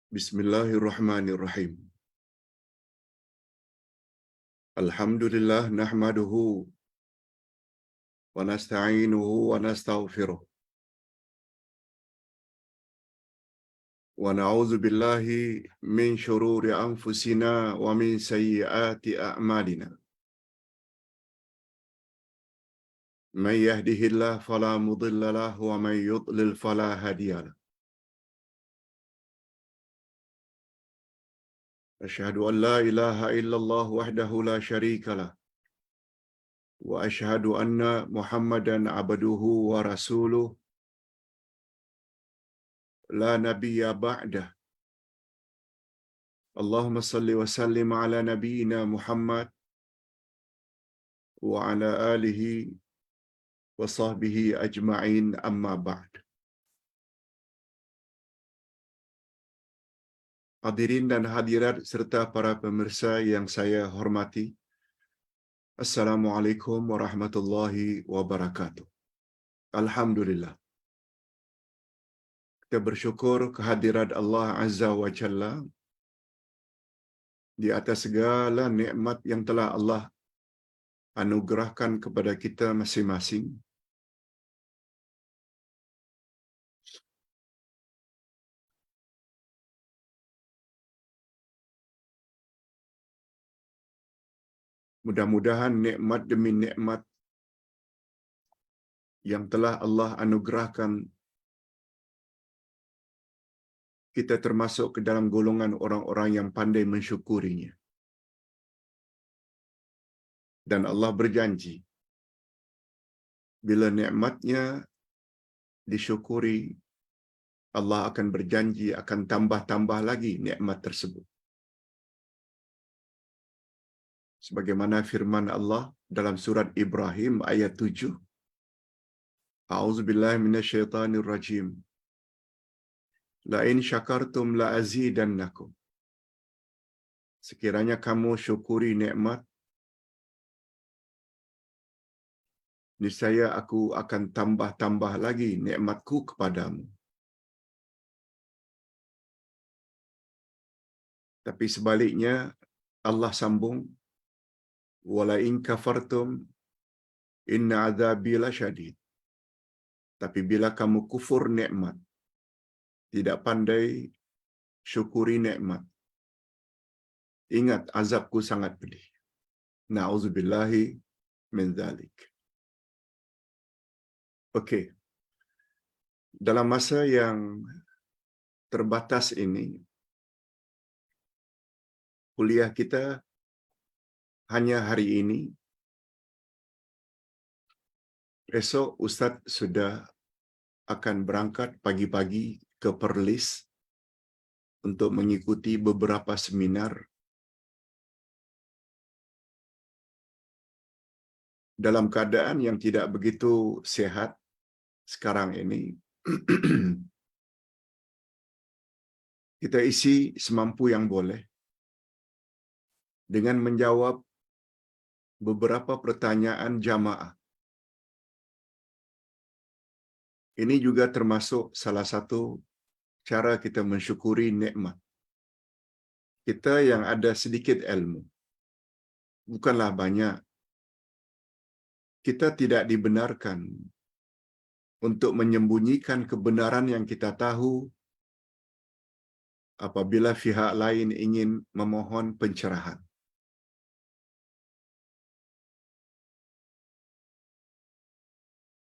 Bismillahirrahmanirrahim. Alhamdulillah nahmaduhu wa nasta'inuhu wa nastaghfiruh. Wa na'udzu billahi min shururi anfusina wa min sayyiati a'malina. Man yahdihillahu fala mudilla lahu wa man yudlil fala hadiya lahu. Asyhadu an la ilaha illallah wahdahu la syarika lah. Wa asyhadu anna Muhammadan abduhu wa rasuluh la nabiyya ba'dah. Allahumma salli wa sallim ala nabiyyina Muhammad wa ala alihi wa sahbihi ajma'in amma ba'd. Hadirin dan hadirat serta para pemirsa yang saya hormati. Assalamualaikum warahmatullahi wabarakatuh. Alhamdulillah. Kita bersyukur kehadirat Allah Azza wa Jalla di atas segala nikmat yang telah Allah anugerahkan kepada kita masing-masing. Mudah-mudahan nikmat demi nikmat yang telah Allah anugerahkan kita termasuk ke dalam golongan orang-orang yang pandai mensyukurinya. Dan Allah berjanji, bila nikmatnya disyukuri, Allah akan berjanji akan tambah-tambah lagi nikmat tersebut. Sebagaimana firman Allah dalam surat Ibrahim ayat 7. A'udzubillahi minasyaitonirrajim. La in syakartum la azidannakum. Sekiranya kamu syukuri nikmat, niscaya aku akan tambah-tambah lagi nikmatku kepadamu. Tapi sebaliknya Allah sambung, wala in kafartum inna adzabi lasyadid. Tapi bila kamu kufur nikmat, tidak pandai syukuri nikmat, ingat azabku sangat pedih. Na'udzubillahi min dzalik. Okey. Dalam masa yang terbatas ini, kuliah kita hanya hari ini. Esok Ustaz sudah akan berangkat pagi-pagi ke Perlis untuk mengikuti beberapa seminar dalam keadaan yang tidak begitu sihat sekarang ini. Kita isi semampu yang boleh dengan menjawab beberapa pertanyaan jamaah. Ini juga termasuk salah satu cara kita mensyukuri nikmat. Kita yang ada sedikit ilmu, bukanlah banyak, kita tidak dibenarkan untuk menyembunyikan kebenaran yang kita tahu apabila pihak lain ingin memohon pencerahan.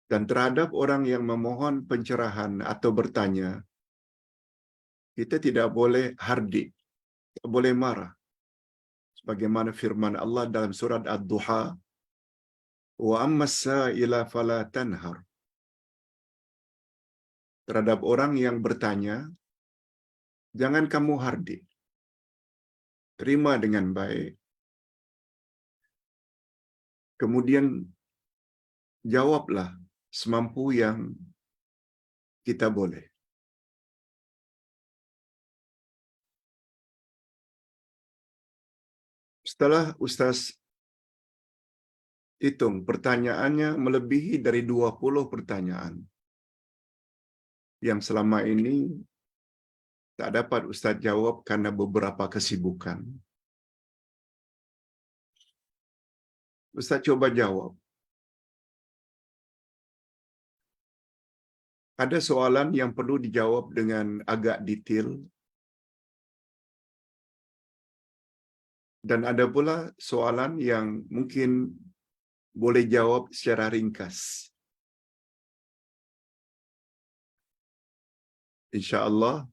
Dan terhadap orang yang memohon pencerahan atau bertanya, kita tidak boleh hardik, tidak boleh marah. Sebagaimana firman Allah dalam surat Ad-Duha, wa ammas sa'ila fala tanhar. Terhadap orang yang bertanya, jangan kamu hardik. Terima dengan baik. Kemudian jawablah semampu yang kita boleh. Setelah Ustaz hitung, pertanyaannya melebihi dari 20 pertanyaan yang selama ini Tak dapat Ustaz jawab karena beberapa kesibukan. Ustaz coba jawab. Ada soalan yang perlu dijawab dengan agak detail, dan ada pula soalan yang mungkin boleh jawab secara ringkas. InsyaAllah,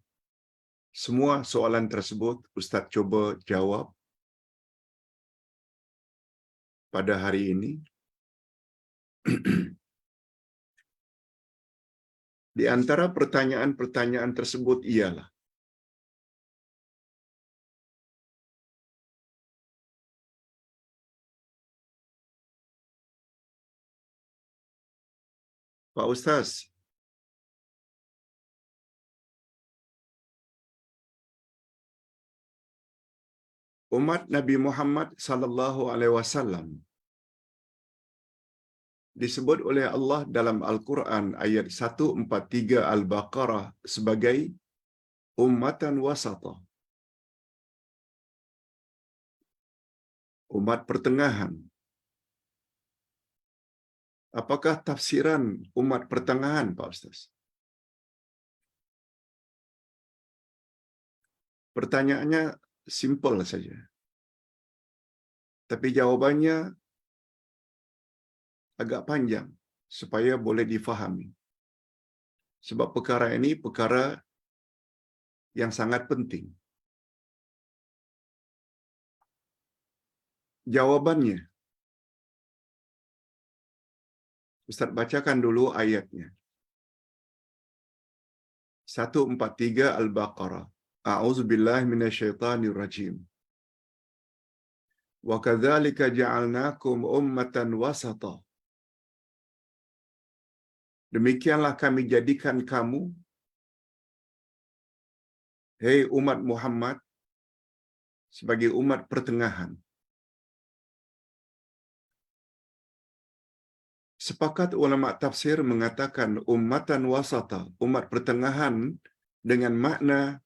semua soalan tersebut Ustaz cuba jawab pada hari ini. Di antara pertanyaan-pertanyaan tersebut ialah, Pak Ustaz, umat Nabi Muhammad sallallahu alaihi wasallam disebut oleh Allah dalam Al-Quran ayat 143 Al-Baqarah sebagai ummatan wasata, umat pertengahan. Apakah tafsiran umat pertengahan, Pak Ustaz? Pertanyaannya simpel saja, tapi jawabannya agak panjang supaya boleh difahami. Sebab perkara ini perkara yang sangat penting. Jawabannya, Ustaz bacakan dulu ayatnya. 143 Al-Baqarah. A'udzubillahi minasyaitonirrajim. Wa kadzalika ja'alnakum ummatan wasata. Demikianlah kami jadikan kamu, hei umat Muhammad, sebagai umat pertengahan. Sepakat ulama tafsir mengatakan ummatan wasata, umat pertengahan, dengan makna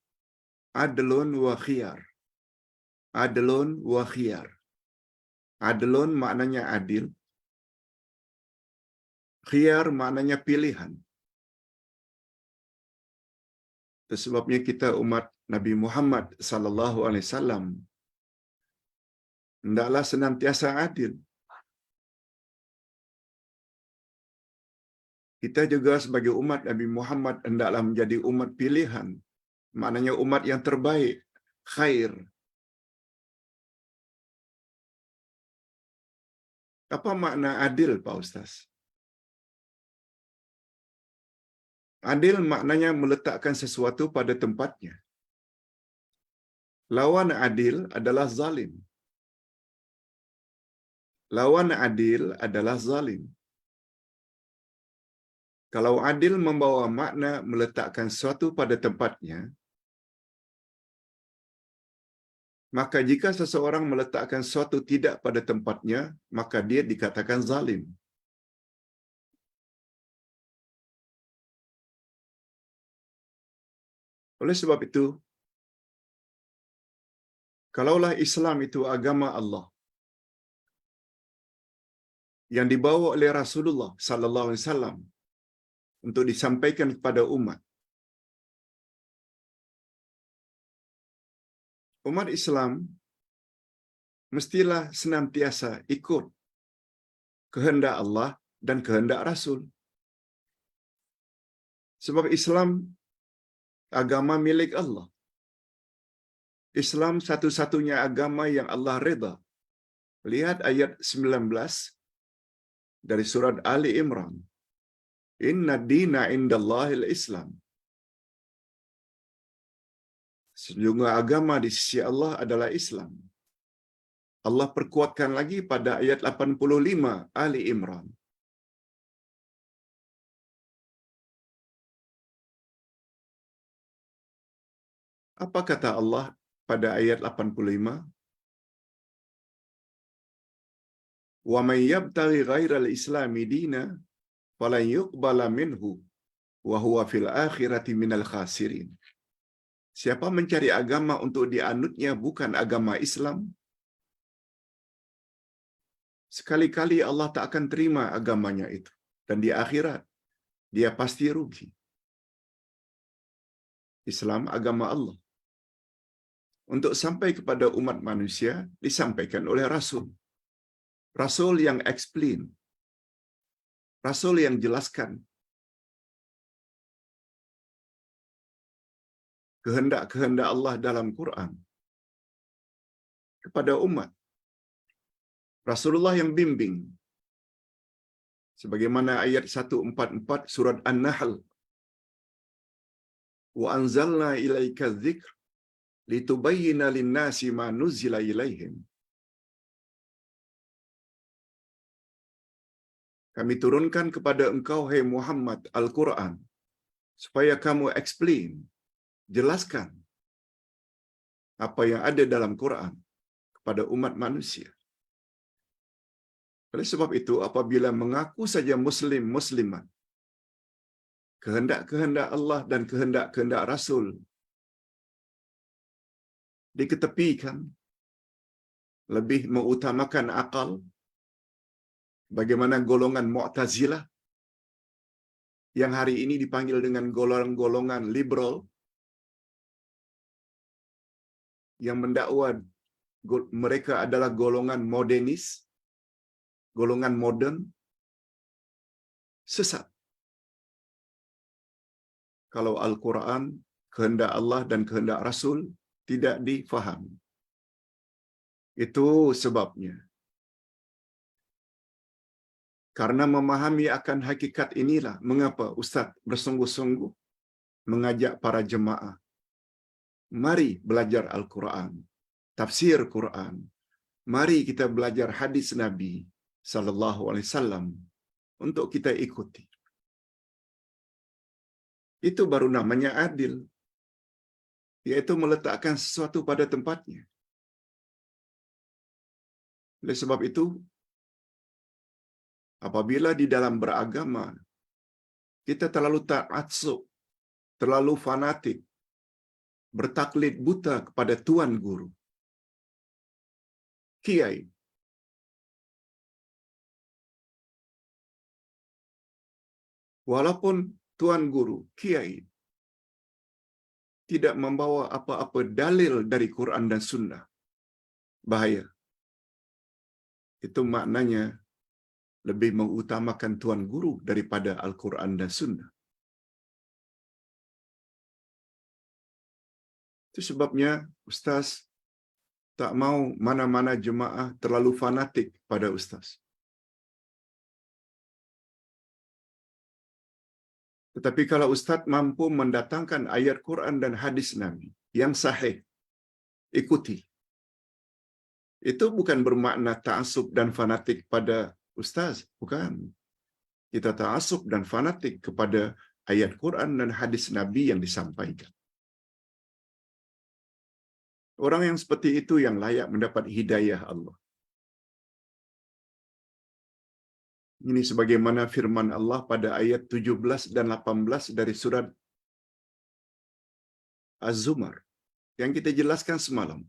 adlun wa khiyar. Adlun wa khiyar. Adlun maknanya adil. Khiyar maknanya pilihan. Itu sebabnya kita umat Nabi Muhammad sallallahu alaihi wasallam hendaklah senantiasa adil. Kita juga sebagai umat Nabi Muhammad hendaklah menjadi umat pilihan. Maknanya umat yang terbaik, khair. Apa makna adil, Pak Ustaz? Adil maknanya meletakkan sesuatu pada tempatnya. Lawan adil adalah zalim. Lawan adil adalah zalim. Kalau adil membawa makna meletakkan sesuatu pada tempatnya, maka jika seseorang meletakkan sesuatu tidak pada tempatnya, maka dia dikatakan zalim. Oleh sebab itu, kalaulah Islam itu agama Allah yang dibawa oleh Rasulullah sallallahu alaihi wasallam untuk disampaikan kepada umat, umat Islam mestilah senantiasa ikut kehendak Allah dan kehendak Rasul. Sebab Islam agama milik Allah. Islam satu-satunya agama yang Allah redha. Lihat ayat 19 dari surat Ali Imran. Inna dina indallahil Islam. Sejujurnya agama di sisi Allah adalah Islam. Allah perkuatkan lagi pada ayat 85 Ali Imran. Apa kata Allah pada ayat 85? Wa may yabtaghi ghairal islami dina falan yuqbala minhu wa huwa fil akhirati minal khasirin. Siapa mencari agama untuk dianutnya bukan agama Islam, sekali-kali Allah tak akan terima agamanya itu. Dan di akhirat, dia pasti rugi. Islam agama Allah. Untuk sampai kepada umat manusia, disampaikan oleh Rasul. Rasul yang explain. Rasul yang jelaskan kehendak-kehendak Allah dalam Quran kepada umat. Rasulullah yang bimbing. Sebagaimana ayat 144 surat An-Nahl. Wa anzalna ilaika dzikr litubayyana lin-nasi ma nuzila ilaihim. Kami turunkan kepada engkau, hai Muhammad, Al-Quran, supaya kamu explain, jelaskan apa yang ada dalam Quran kepada umat manusia. Oleh sebab itu, apabila mengaku saja muslimat, kehendak-kehendak Allah dan kehendak-kehendak Rasul diketepikan, lebih mengutamakan akal, bagaimana golongan Mu'tazilah yang hari ini dipanggil dengan golongan liberal yang mendakwa mereka adalah golongan modernis, golongan modern, sesat. Kalau Al-Quran, kehendak Allah dan kehendak Rasul tidak difahami. Itu sebabnya. Karena memahami akan hakikat inilah mengapa Ustaz bersungguh-sungguh mengajak para jemaah. Mari belajar Al-Quran, tafsir Quran. Mari kita belajar hadis Nabi sallallahu alaihi wasallam untuk kita ikuti. Itu baru namanya adil, yaitu meletakkan sesuatu pada tempatnya. Oleh sebab itu, apabila di dalam beragama kita terlalu ta'assub, terlalu fanatik, bertaklid buta kepada tuan guru, kiai, walaupun tuan guru, kiai tidak membawa apa-apa dalil dari Quran dan Sunnah, bahaya. Itu maknanya lebih mengutamakan tuan guru daripada Al-Quran dan Sunnah. Itu sebabnya Ustaz tak mau mana-mana jemaah terlalu fanatik pada Ustaz. Tetapi kalau Ustaz mampu mendatangkan ayat Quran dan hadis Nabi yang sahih, ikuti. Itu bukan bermakna ta'assub dan fanatik pada Ustaz. Bukan. Kita ta'assub dan fanatik kepada ayat Quran dan hadis Nabi yang disampaikan. Orang yang seperti itu yang layak mendapat hidayah Allah. Ini sebagaimana firman Allah pada ayat 17 dan 18 dari surat Az-Zumar yang kita jelaskan semalam.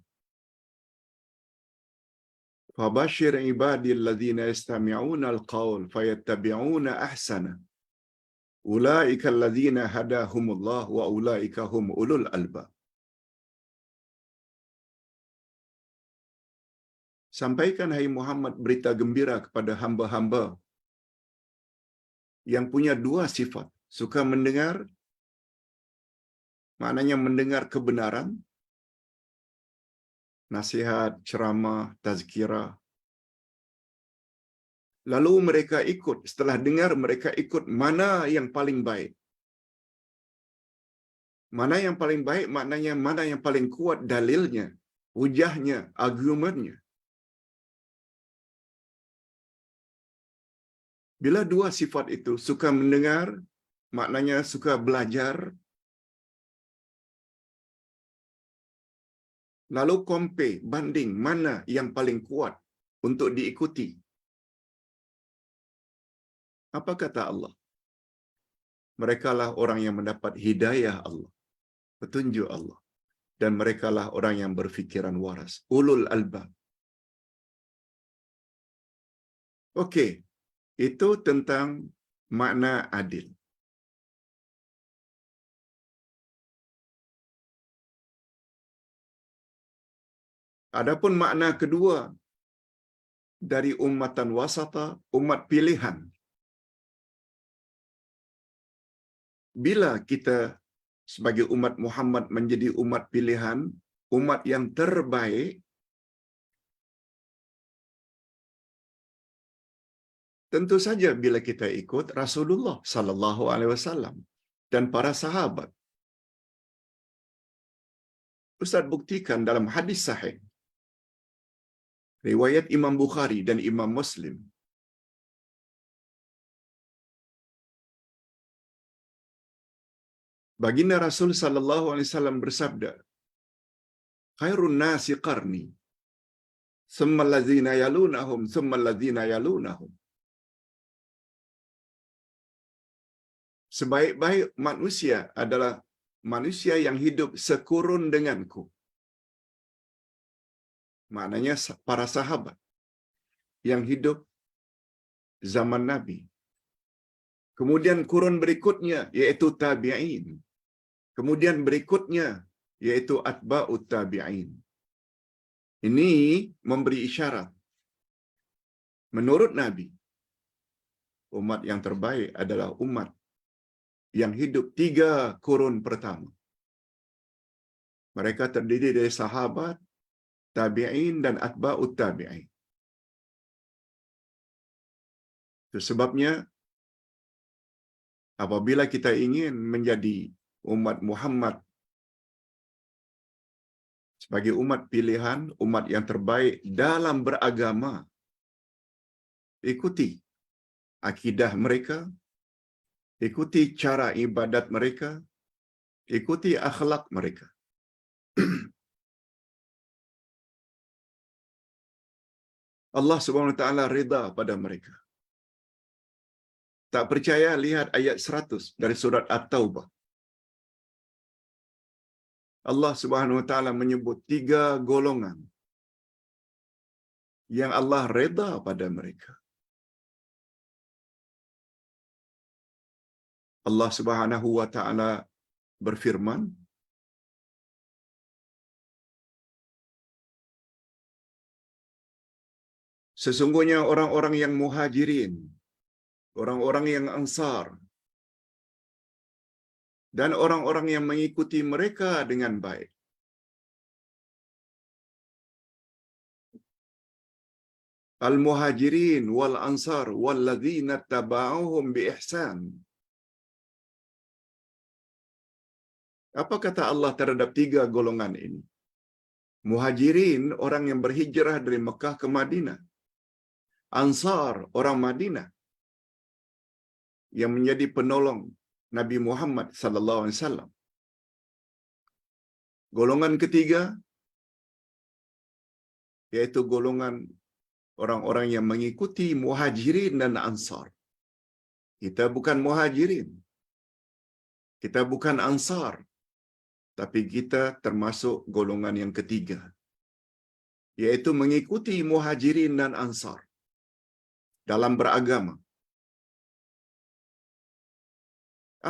Fabashir ibadil ladzina yastami'una al-qaul fayattabi'una ahsana. Ulaika alladzina hadahumullah wa ulaika hum ulul albab. Sampaikan, hai Muhammad, berita gembira kepada hamba-hamba yang punya dua sifat. Suka mendengar, maknanya mendengar kebenaran, nasihat, ceramah, tazkirah. Lalu mereka ikut, setelah dengar mereka ikut mana yang paling baik. Mana yang paling baik maknanya mana yang paling kuat dalilnya, hujahnya, argumennya. Bila dua sifat itu, suka mendengar, maknanya suka belajar, lalu compare, banding mana yang paling kuat untuk diikuti. Apa kata Allah? Merekalah orang yang mendapat hidayah Allah, petunjuk Allah. dan merekalah orang yang berfikiran waras, ulul albab. Okey, itu tentang makna adil. Adapun makna kedua dari ummatan wasata, umat pilihan. Bila kita sebagai umat Muhammad menjadi umat pilihan, umat yang terbaik, tentu saja bila kita ikut Rasulullah sallallahu alaihi wasallam dan para sahabat. Ustaz buktikan dalam hadis sahih riwayat Imam Bukhari dan Imam Muslim. Baginda Rasul sallallahu alaihi wasallam bersabda, "Khairun nasi qarni, thumma allazina yalunahum, thumma allazina yalunahum." Sebaik-baik manusia adalah manusia yang hidup sekurun denganku. Maknanya para sahabat yang hidup zaman Nabi. Kemudian kurun berikutnya yaitu tabi'in. Kemudian berikutnya yaitu atba'ut tabi'in. Ini memberi isyarat. Menurut Nabi, umat yang terbaik adalah umat yang hidup 3 kurun pertama. Mereka terdiri dari sahabat, tabi'in dan atba'ut tabi'in. Itu sebabnya apabila kita ingin menjadi umat Muhammad sebagai umat pilihan, umat yang terbaik dalam beragama, ikuti akidah mereka, ikuti cara ibadat mereka, ikuti akhlak mereka. Allah Subhanahu wa taala ridha pada mereka. Tak percaya, lihat ayat 100 dari surat At-Taubah. Allah Subhanahu wa taala menyebut 3 golongan yang Allah redha pada mereka. Allah Subhanahu wa taala berfirman, sesungguhnya orang-orang yang muhajirin, orang-orang yang ansar, dan orang-orang yang mengikuti mereka dengan baik. Al-muhajirin wal ansar walladzina tabauhum bi ihsan. Apa kata Allah terhadap 3 golongan ini? Muhajirin, orang yang berhijrah dari Mekah ke Madinah. Ansar, orang Madinah yang menjadi penolong Nabi Muhammad sallallahu alaihi wasallam. Golongan ketiga yaitu golongan orang-orang yang mengikuti muhajirin dan ansar. Kita bukan muhajirin, kita bukan ansar, tapi kita termasuk golongan yang ketiga, yaitu mengikuti muhajirin dan ansar dalam beragama.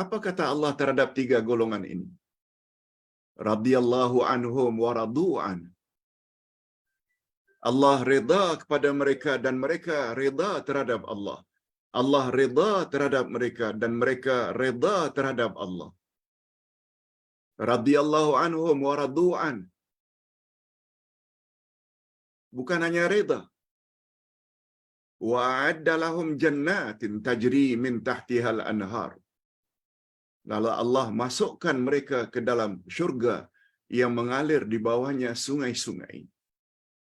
Apa kata Allah terhadap 3 golongan ini? Radhiyallahu anhum wa radu'an. Allah redha kepada mereka dan mereka redha terhadap Allah. Allah redha terhadap mereka dan mereka redha terhadap Allah. Radhiyallahu anhum wa radu'an. Bukan hanya redha. Wa a'adda lahum jannatin tajri min tahtiha al-anhar. Lalu Allah masukkan mereka ke dalam syurga yang mengalir di bawahnya sungai-sungai.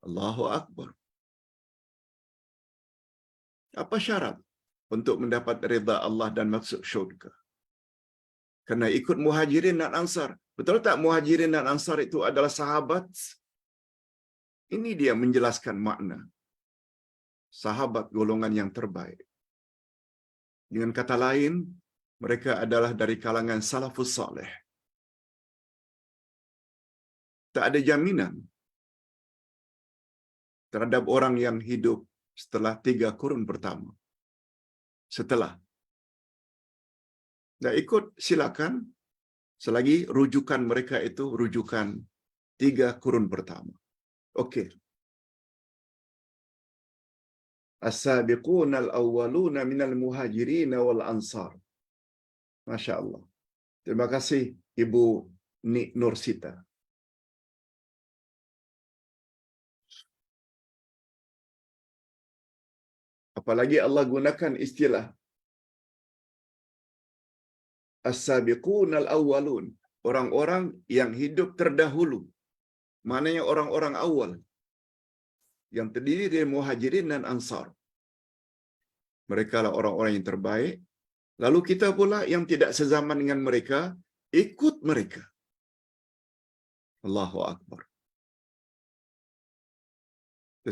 Allahu Akbar. Apa syarat untuk mendapat redha Allah dan masuk syurga? Karena ikut muhajirin dan ansar. Betul tak muhajirin dan ansar itu adalah sahabat? Ini dia menjelaskan makna. Sahabat golongan yang terbaik. Dengan kata lain, mereka adalah dari kalangan salafus saleh. Tak ada jaminan terhadap orang yang hidup setelah 3 kurun pertama. Setelah. Dan ikut silakan selagi rujukan mereka itu rujukan 3 kurun pertama. Okey. As-sabiqunal awwaluna minal muhajirin wal ansar. Masya Allah. Terima kasih Ibu Nik Nursita. Apalagi Allah gunakan istilah as-sabiqunal awwalun, orang-orang yang hidup terdahulu. Maknanya orang-orang awal yang terdiri dari muhajirin dan ansar. Mereka lah orang-orang yang terbaik. Lalu kita pula yang tidak sezaman dengan mereka, ikut mereka. Allahu Akbar.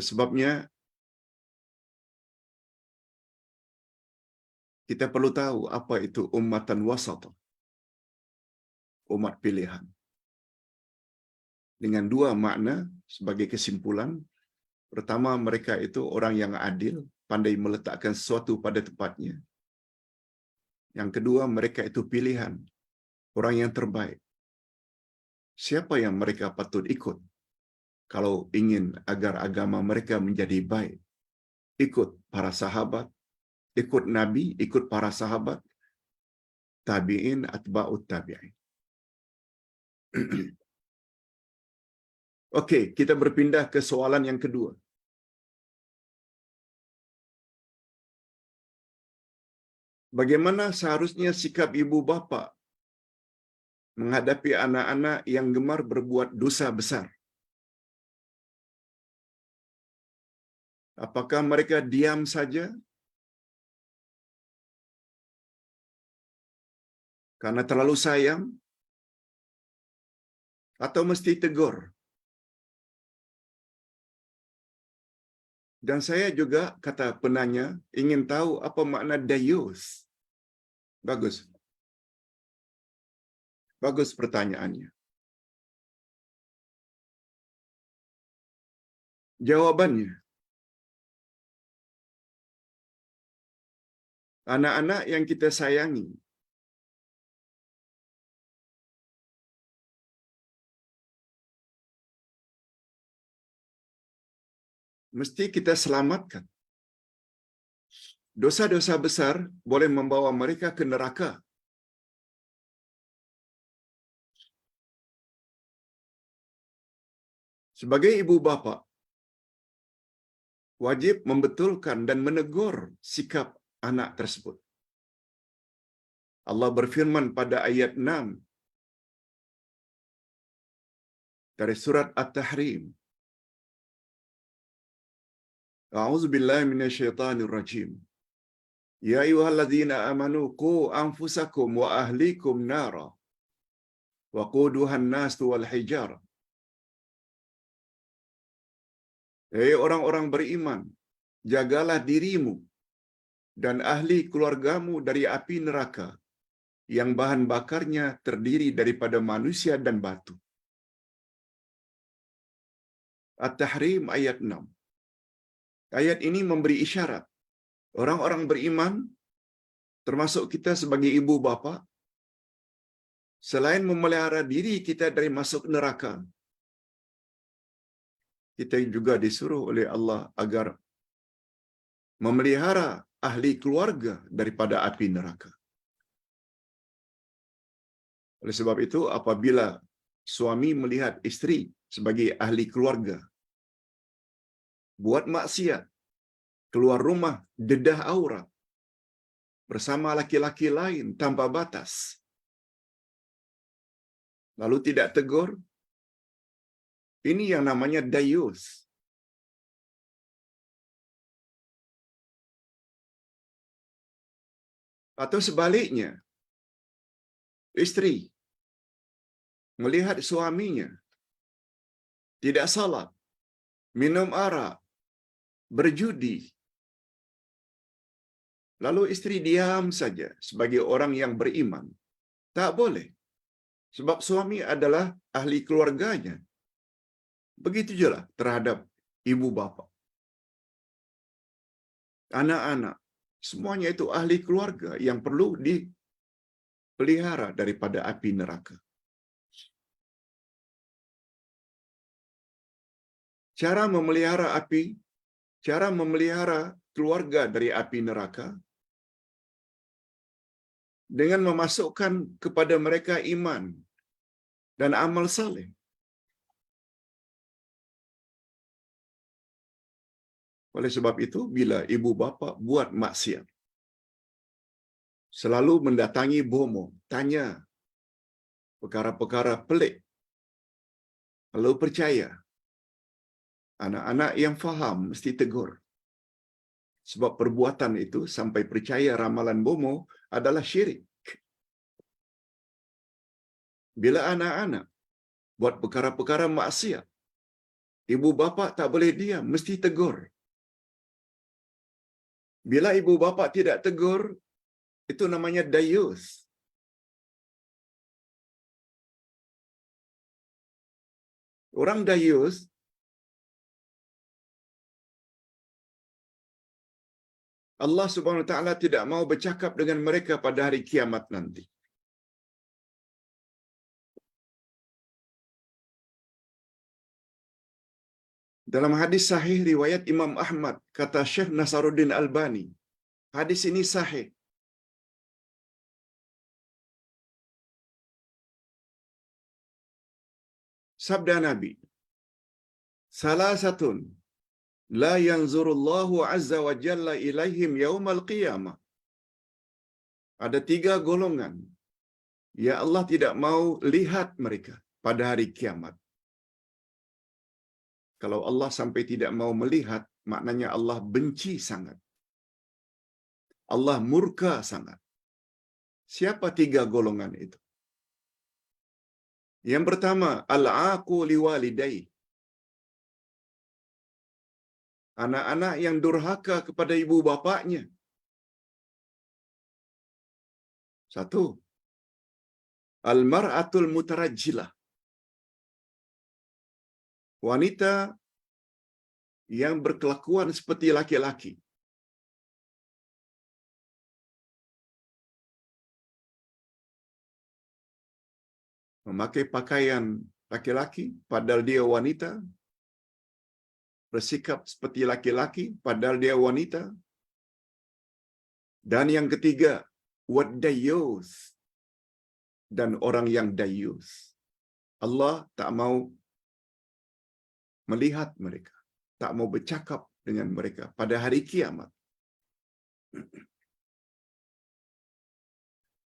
Sebabnya, kita perlu tahu apa itu ummatan wasata. Umat pilihan. Dengan 2 makna sebagai kesimpulan. Pertama, mereka itu orang yang adil, pandai meletakkan sesuatu pada tempatnya. Yang kedua, mereka itu pilihan, orang yang terbaik. Siapa yang mereka patut ikut kalau ingin agar agama mereka menjadi baik? Ikut para sahabat, ikut Nabi, ikut para sahabat, tabi'in, atba'ut tabi'in. Okey, kita berpindah ke soalan yang kedua. Bagaimana seharusnya sikap ibu bapa menghadapi anak-anak yang gemar berbuat dosa besar? Apakah mereka diam saja karena terlalu sayang? Atau mesti tegur? Dan saya juga, kata penanya, ingin tahu apa makna dayus. Bagus. Bagus pertanyaannya. Jawabannya, anak-anak yang kita sayangi mesti kita selamatkan. Dosa-dosa besar boleh membawa mereka ke neraka. Sebagai ibu bapa, wajib membetulkan dan menegur sikap anak tersebut. Allah berfirman pada ayat 6 dari surat At-Tahrim. A'udzu billahi minasyaitonir rajim. Ya ayyuhalladzina amanu qu anfusakum wa ahlikum nara waquduhan nas wal hijarah. Hei orang-orang beriman, jagalah dirimu dan ahli keluargamu dari api neraka yang bahan bakarnya terdiri daripada manusia dan batu. At-Tahrim ayat 6. Ayat ini memberi isyarat orang-orang beriman, termasuk kita sebagai ibu bapa, selain memelihara diri kita dari masuk neraka, kita juga disuruh oleh Allah agar memelihara ahli keluarga daripada api neraka. Oleh sebab itu, apabila suami melihat isteri sebagai ahli keluarga buat maksiat, keluar rumah dedah aurat bersama laki-laki lain tanpa batas, lalu tidak tegur, ini yang namanya dayus. Atau sebaliknya, isteri melihat suaminya tidak salat, minum arak, berjudi, lalu isteri diam saja sebagai orang yang beriman. Tak boleh. Sebab suami adalah ahli keluarganya. Begitu juga terhadap ibu bapa, anak-anak. Semuanya itu ahli keluarga yang perlu dipelihara daripada api neraka. Cara memelihara keluarga dari api neraka dengan memasukkan kepada mereka iman dan amal saleh. Oleh sebab itu, bila ibu bapa buat maksiat, selalu mendatangi bomo, tanya perkara-perkara pelik, lalu percaya, anak-anak yang faham mesti tegur. Sebab perbuatan itu sampai percaya ramalan bomo adalah syirik. Bila anak-anak buat perkara-perkara maksiat, ibu bapa tak boleh diam, mesti tegur. Bila ibu bapa tidak tegur, itu namanya dayus. Orang dayus Allah Subhanahu wa taala tidak mau bercakap dengan mereka pada hari kiamat nanti. Dalam hadis sahih riwayat Imam Ahmad, kata Syekh Nasaruddin Albani, hadis ini sahih. Sabda Nabi, salasatun la yanzurullahu azza wa jalla ilaihim yaumal qiyamah. Ada 3 golongan ya Allah tidak mau lihat mereka pada hari kiamat. Kalau Allah sampai tidak mau melihat, maknanya Allah benci sangat. Allah murka sangat. Siapa 3 golongan itu? Yang pertama, al-aqu liwalidayhi. Anak-anak yang durhaka kepada ibu bapaknya. 1. Al-mar'atul mutarajjilah. Wanita yang berkelakuan seperti laki-laki. Memakai pakaian laki-laki padahal dia wanita. Bersikap seperti laki-laki padahal dia wanita. Dan yang ketiga, wad-dayyus. Dan orang yang dayyus. Allah tak mau melihat mereka, tak mau bercakap dengan mereka pada hari kiamat.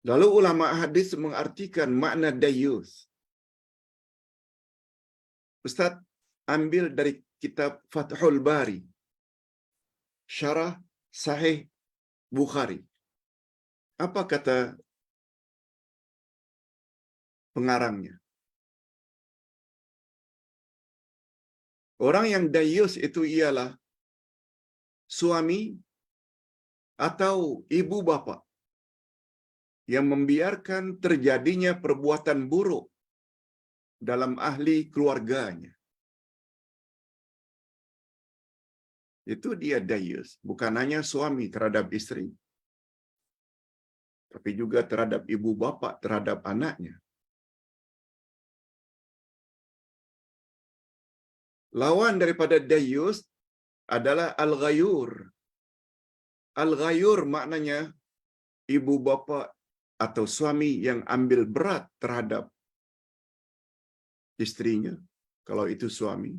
Lalu ulama hadis mengartikan makna dayyus. Ustaz ambil dari kitab Fathul Bari, syarah Sahih Bukhari. Apa kata pengarangnya? Orang yang dayyus itu ialah suami atau ibu bapa yang membiarkan terjadinya perbuatan buruk dalam ahli keluarganya. Itu dia dayyus. Bukan hanya suami terhadap isteri, tapi juga terhadap ibu bapa, terhadap anaknya. Lawan daripada dayyus adalah al-ghayur. Al-ghayur maknanya ibu bapa atau suami yang ambil berat terhadap istrinya, kalau itu suami.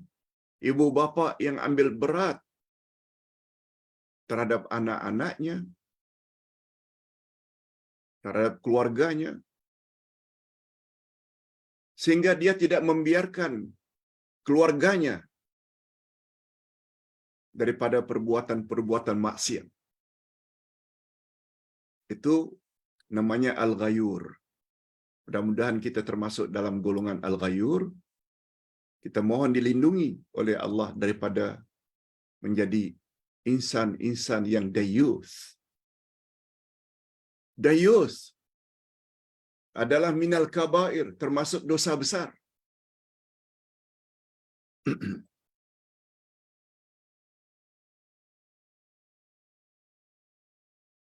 Ibu bapa yang ambil berat terhadap anak-anaknya, terhadap keluarganya, sehingga dia tidak membiarkan keluarganya daripada perbuatan-perbuatan maksiat. Itu namanya al-ghayur. Mudah-mudahan kita termasuk dalam golongan al-ghayur. Kita mohon dilindungi oleh Allah daripada menjadi insan-insan yang dayyus. Dayyus adalah minal kabair, termasuk dosa besar.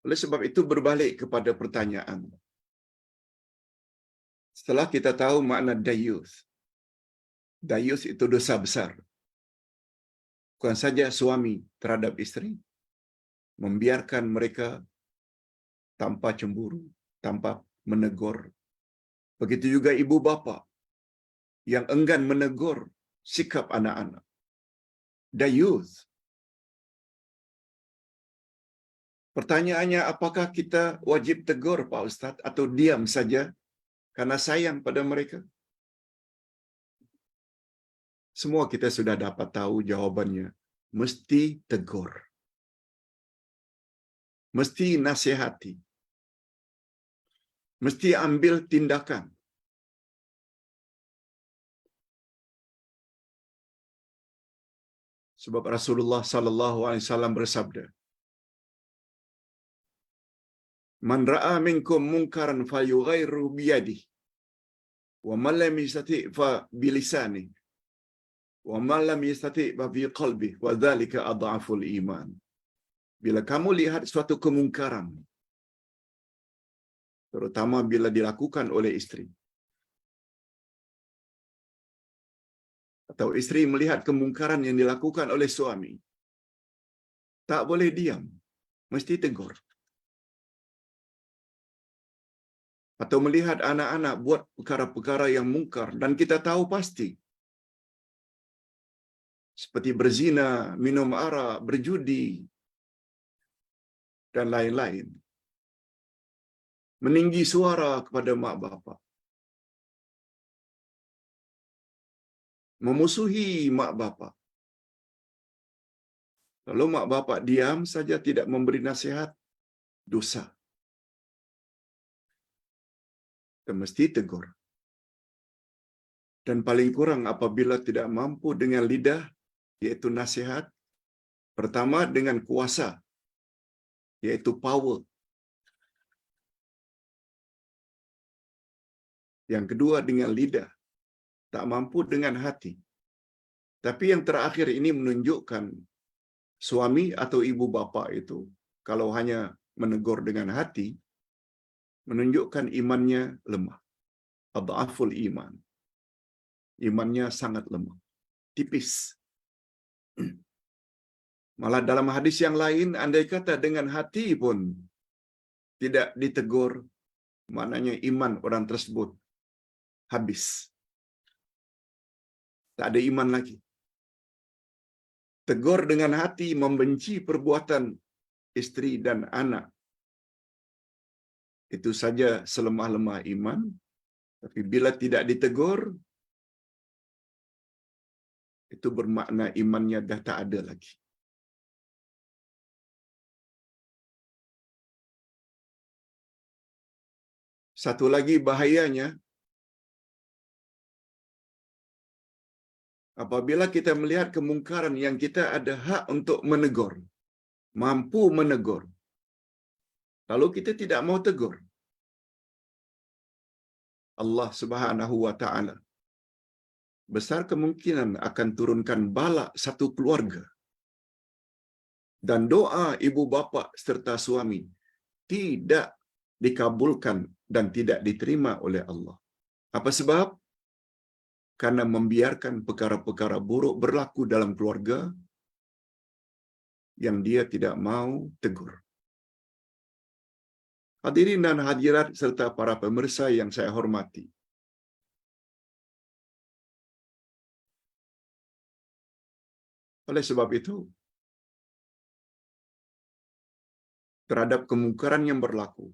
Oleh sebab itu berbalik kepada pertanyaan. Setelah kita tahu makna dayus. Dayus itu dosa besar. Bukan saja suami terhadap isteri, membiarkan mereka tanpa cemburu, tanpa menegur. Begitu juga ibu bapa yang enggan menegur sikap anak-anak. Dayus. Pertanyaannya, apakah kita wajib tegur Pak Ustaz atau diam saja karena sayang pada mereka? Semua kita sudah dapat tahu jawabannya. Mesti tegur. Mesti nasihati. Mesti ambil tindakan. Sebab Rasulullah sallallahu alaihi wasallam bersabda, "Man ra'a minkum munkaran falyughayyirhu bi yadihi, wa man lam yastati' fa bi lisanihi, wa man lam yastati' fa bi qalbihi, wa dzalika adhaful iman." Bila kamu lihat suatu kemungkaran, terutama bila dilakukan oleh istri, atau istri melihat kemungkaran yang dilakukan oleh suami, tak boleh diam, mesti tegur. Atau melihat anak-anak buat perkara-perkara yang mungkar dan kita tahu pasti, seperti berzina, minum arak, berjudi, dan lain-lain. Meninggi suara kepada mak bapak, memusuhi mak bapak. Kalau mak bapak diam saja tidak memberi nasihat, dosa. Kita mesti tegur. Dan paling kurang apabila tidak mampu dengan lidah, yaitu nasihat, pertama dengan kuasa, yaitu power. Yang kedua dengan lidah, tak mampu dengan hati. Tapi yang terakhir ini menunjukkan suami atau ibu bapa itu, kalau hanya menegur dengan hati, menunjukkan imannya lemah. Adhaful iman. Imannya sangat lemah. Tipis. Malah dalam hadis yang lain, andai kata dengan hati pun tidak ditegur, maknanya iman orang tersebut habis. Tak ada iman lagi. Tegur dengan hati, membenci perbuatan istri dan anak, itu saja selemah-lemah iman. Tapi bila tidak ditegur, itu bermakna imannya dah tak ada lagi. Satu lagi bahayanya, apabila kita melihat kemungkaran yang kita ada hak untuk menegur, mampu menegur, lalu kita tidak mau tegur, Allah Subhanahu wa taala besar kemungkinan akan turunkan bala satu keluarga, dan doa ibu bapa serta suami tidak dikabulkan dan tidak diterima oleh Allah. Apa sebab? Karena membiarkan perkara-perkara buruk berlaku dalam keluarga yang dia tidak mau tegur. Hadirin dan hadirat serta para pemirsa yang saya hormati. Oleh sebab itu, terhadap kemungkaran yang berlaku,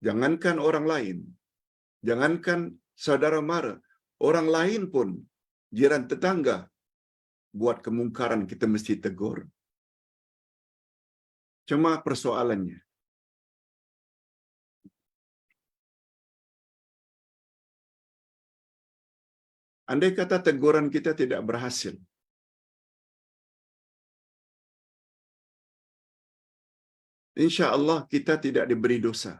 jangankan orang lain, jangankan saudara mara, orang lain pun, jiran tetangga, buat kemungkaran kita mesti tegur. Cuma persoalannya, andai kata teguran kita tidak berhasil, insya Allah kita tidak diberi dosa.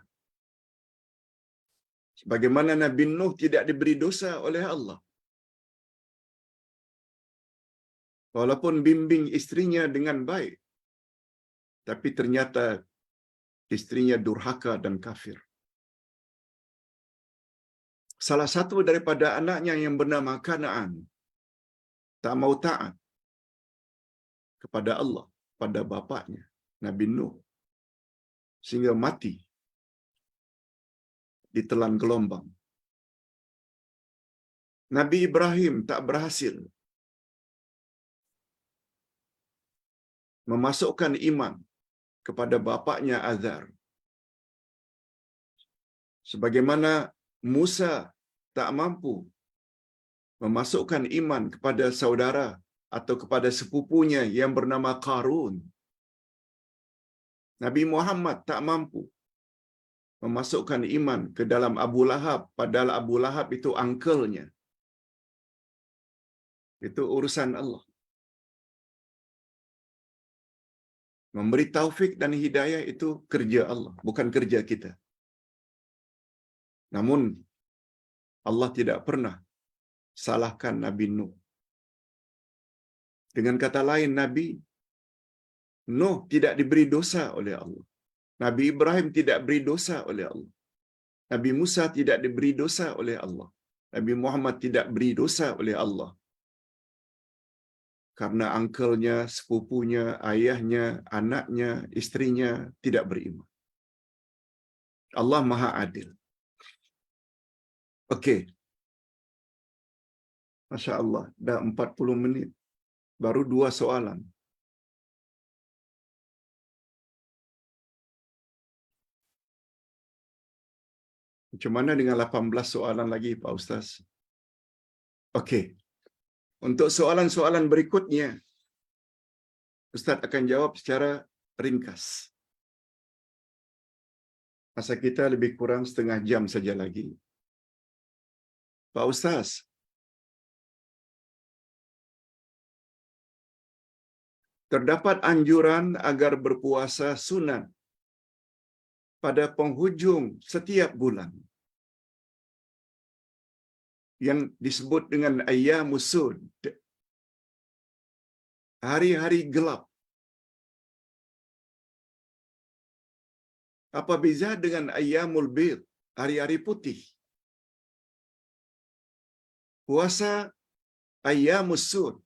Sebagaimana Nabi Nuh tidak diberi dosa oleh Allah. walaupun bimbing istrinya dengan baik, tapi ternyata istrinya durhaka dan kafir. Salah satu daripada anaknya yang bernama Kanaan tak mau taat kepada Allah, pada bapaknya, Nabi Nuh, sehingga mati ditelan gelombang. Nabi Ibrahim tak berhasil memasukkan iman kepada bapaknya Azar. Sebagaimana Musa tak mampu memasukkan iman kepada saudara atau kepada sepupunya yang bernama Qarun. Nabi Muhammad tak mampu memasukkan iman ke dalam Abu Lahab, padahal Abu Lahab itu uncle-nya. Itu urusan Allah. Memberi taufik dan hidayah itu kerja Allah, bukan kerja kita. Namun Allah tidak pernah salahkan Nabi Nuh. Dengan kata lain, Nabi Nuh tidak diberi dosa oleh Allah. Nabi Ibrahim tidak beri dosa oleh Allah. Nabi Musa tidak diberi dosa oleh Allah. Nabi Muhammad tidak beri dosa oleh Allah. Karena uncle-nya, sepupunya, ayahnya, anaknya, istrinya tidak beriman. Allah Maha Adil. Okey. Masya Allah, dah 40 minit. Baru 2 soalan. Macam mana dengan 18 soalan lagi, Pak Ustaz? Okey. Untuk soalan-soalan berikutnya, Ustaz akan jawab secara ringkas. Masa kita lebih kurang setengah jam saja lagi. Pak Ustaz, terdapat anjuran agar berpuasa sunat pada penghujung setiap bulan yang disebut dengan ayyamus sud, hari-hari gelap. Apa beza dengan ayyamul bid, hari-hari putih? Puasa ayyamus sud,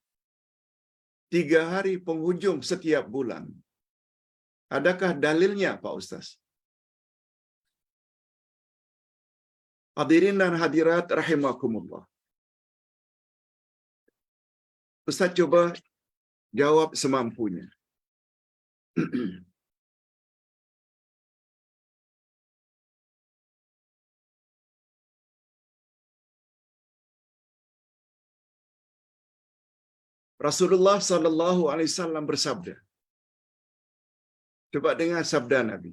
3 hari penghujung setiap bulan. Adakah dalilnya, Pak Ustaz? Hadirin dan hadirat rahimakumullah. Ustaz cuba jawab semampunya. Rasulullah sallallahu alaihi wasallam bersabda. Coba dengar sabda Nabi.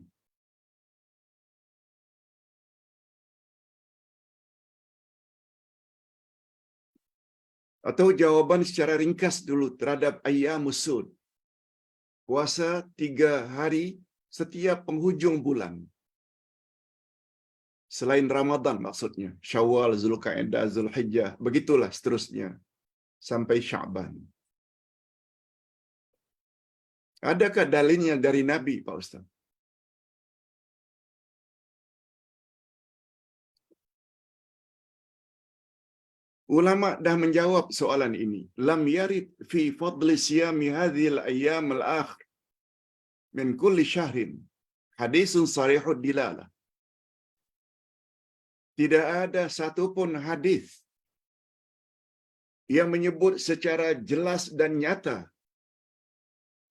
Atau jawaban secara ringkas dulu terhadap ayyamus sud. Puasa 3 hari setiap penghujung bulan. Selain Ramadan maksudnya. Syawal, Zulqa'dah, Zulhijjah, begitulah seterusnya. Sampai Sya'ban. Adakah dalilnya dari Nabi, Pak Ustaz? Ulama dah menjawab soalan ini. Lam yarid fi fadli siyami hadhil ayyam al-akhir min kulli syahrin hadisun sarihud dilalah. Tidak ada satupun hadis yang menyebut secara jelas dan nyata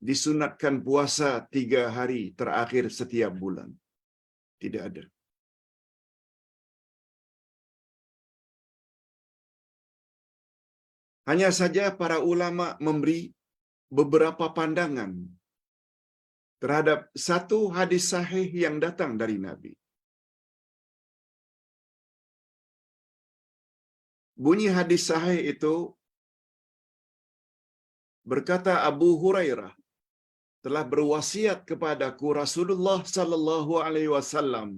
disunatkan puasa 3 hari terakhir setiap bulan. Tidak ada. Hanya saja para ulama memberi beberapa pandangan terhadap satu hadis sahih yang datang dari Nabi. Bunyi hadis sahih itu berkata Abu Hurairah telah berwasiat kepadaku Rasulullah sallallahu alaihi wasallam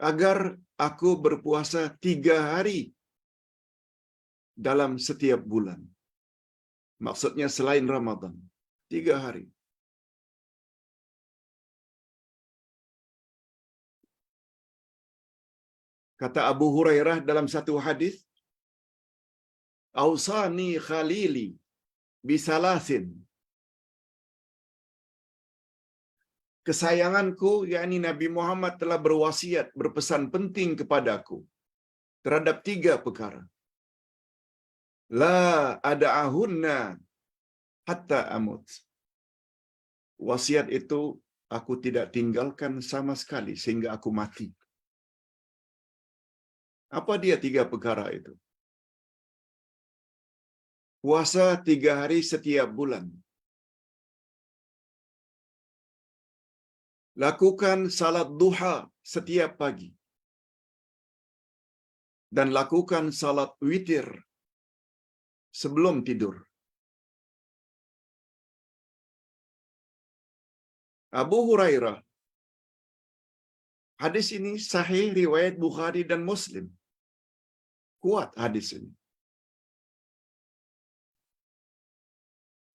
agar aku berpuasa 3 hari dalam setiap bulan. Maksudnya selain Ramadan. 3 hari. Kata Abu Hurairah dalam satu hadis, "Ausani khalili bisalasin." Kesayanganku, yakni Nabi Muhammad, telah berwasiat, berpesan penting kepadaku terhadap 3 perkara. La ada'ahunna hatta amut. Wasiat itu aku tidak tinggalkan sama sekali sehingga aku mati. Apa dia 3 perkara itu? Puasa 3 hari setiap bulan. Lakukan salat duha setiap pagi. Dan lakukan salat witir sebelum tidur. Abu Hurairah, hadis ini sahih riwayat Bukhari dan Muslim. Kuat hadis ini.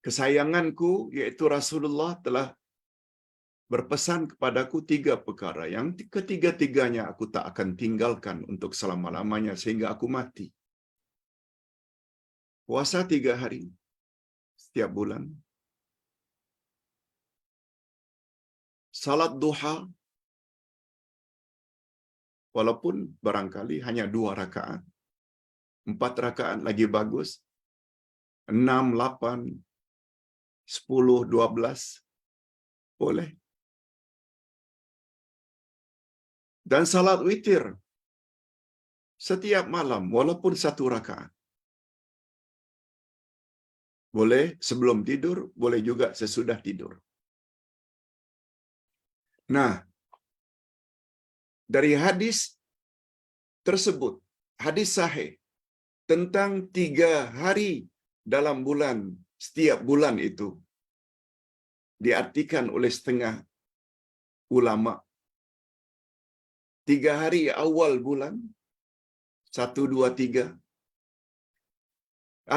Kesayanganku, yaitu Rasulullah, telah berpesan kepadaku 3 perkara yang ketiga-tiganya aku tak akan tinggalkan untuk selama-lamanya sehingga aku mati. Puasa 3 hari setiap bulan. Salat duha, walaupun barangkali hanya 2 rakaat. 4 rakaat lagi bagus. 6, 8, 10, 12. Boleh. Dan salat witir setiap malam, walaupun 1 rakaat. Boleh sebelum tidur, boleh juga sesudah tidur. Nah, dari hadis tersebut, hadis sahih tentang 3 hari dalam bulan, setiap bulan itu, diartikan oleh setengah ulama. 3 hari awal bulan, 1, 2, 3.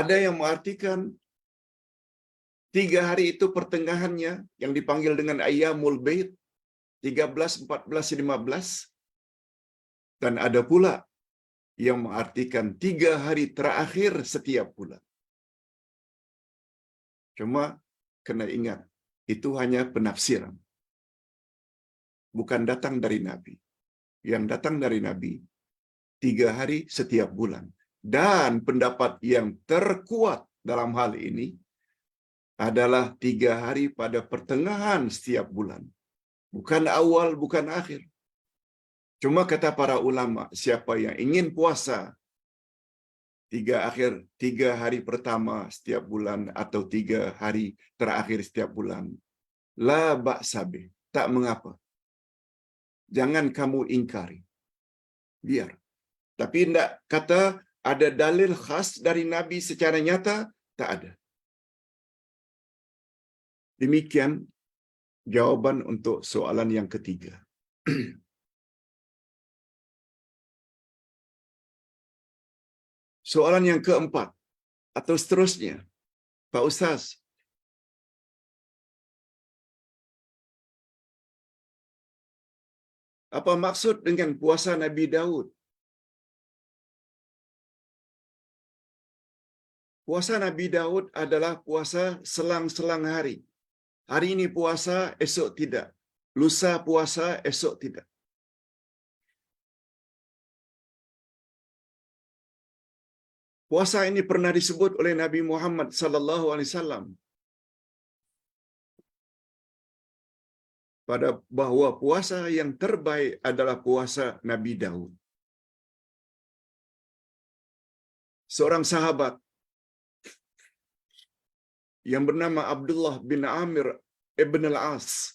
Ada yang mengartikan 3 hari itu pertengahannya, yang dipanggil dengan Ayyamul Bait, 13, 14, 15. Dan ada pula yang mengartikan 3 hari terakhir setiap bulan. Cuma kena ingat, itu hanya penafsiran. Bukan datang dari Nabi. Yang datang dari Nabi, 3 hari setiap bulan. Dan pendapat yang terkuat dalam hal ini adalah 3 hari pada pertengahan setiap bulan. Bukan awal, bukan akhir. Cuma kata para ulama, siapa yang ingin puasa 3 hari pertama setiap bulan atau 3 hari terakhir setiap bulan, la ba'sa bih, tak mengapa. Jangan kamu ingkari. Biar. Tapi tidak kata ada dalil khas dari Nabi secara nyata, tak ada. Demikian jawaban untuk soalan yang ketiga. Soalan yang keempat atau seterusnya, Pak Ustaz, apa maksud dengan puasa Nabi Daud? Puasa Nabi Daud adalah puasa selang-selang hari. Hari ini puasa, esok tidak. Lusa puasa, esok tidak. Puasa ini pernah disebut oleh Nabi Muhammad sallallahu alaihi wasallam pada bahwa puasa yang terbaik adalah puasa Nabi Daud. Seorang sahabat yang bernama Abdullah bin Amir ibn al-As,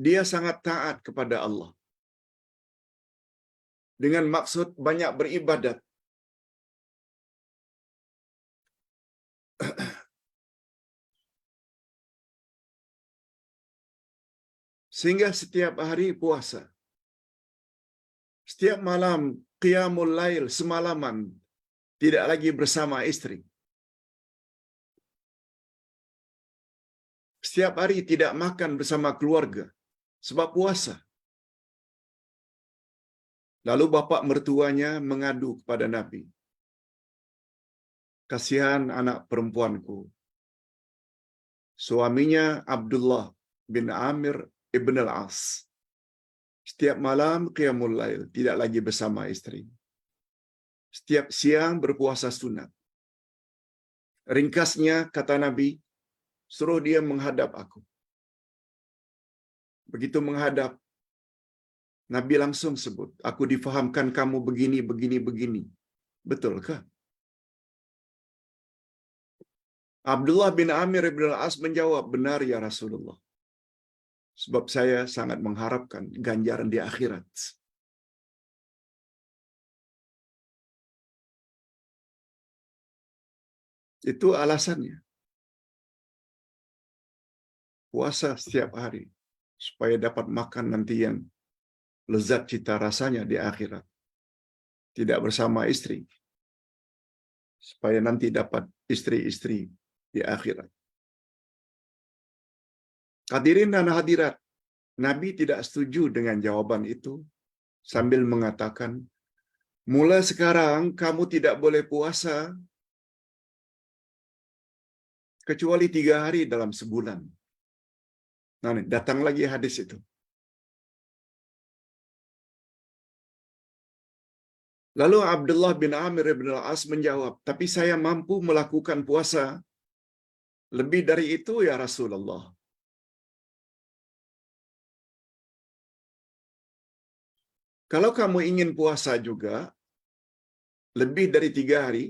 dia sangat taat kepada Allah dengan maksud banyak beribadat. Sehingga setiap hari puasa. Setiap malam qiyamul lail semalaman tidak lagi bersama istri. Setiap hari tidak makan bersama keluarga sebab puasa. Lalu bapak mertuanya mengadu kepada Nabi. Kasihan anak perempuanku. Suaminya Abdullah bin Amir ibn al-As. Setiap malam qiyamul lail tidak lagi bersama istri. Setiap siang berpuasa sunat. Ringkasnya kata Nabi, suruh dia menghadap aku. Begitu menghadap, Nabi langsung sebut, aku difahamkan kamu begini, begini, begini. Betulkah? Abdullah bin Amir ibn al-As menjawab, benar ya Rasulullah. Sebab saya sangat mengharapkan ganjaran di akhirat. Itu alasannya. Puasa setiap hari. Supaya dapat makan nanti yang lezat cita rasanya di akhirat. Tidak bersama istri. Supaya nanti dapat istri-istri di akhirat. Hadirin dan hadirat, Nabi tidak setuju dengan jawaban itu sambil mengatakan, mula sekarang kamu tidak boleh puasa kecuali 3 hari dalam sebulan. Nah, datang lagi hadis itu. Lalu Abdullah bin Amir bin al-As menjawab, tapi saya mampu melakukan puasa lebih dari itu ya Rasulullah. Kalau kamu ingin puasa juga lebih dari 3 hari,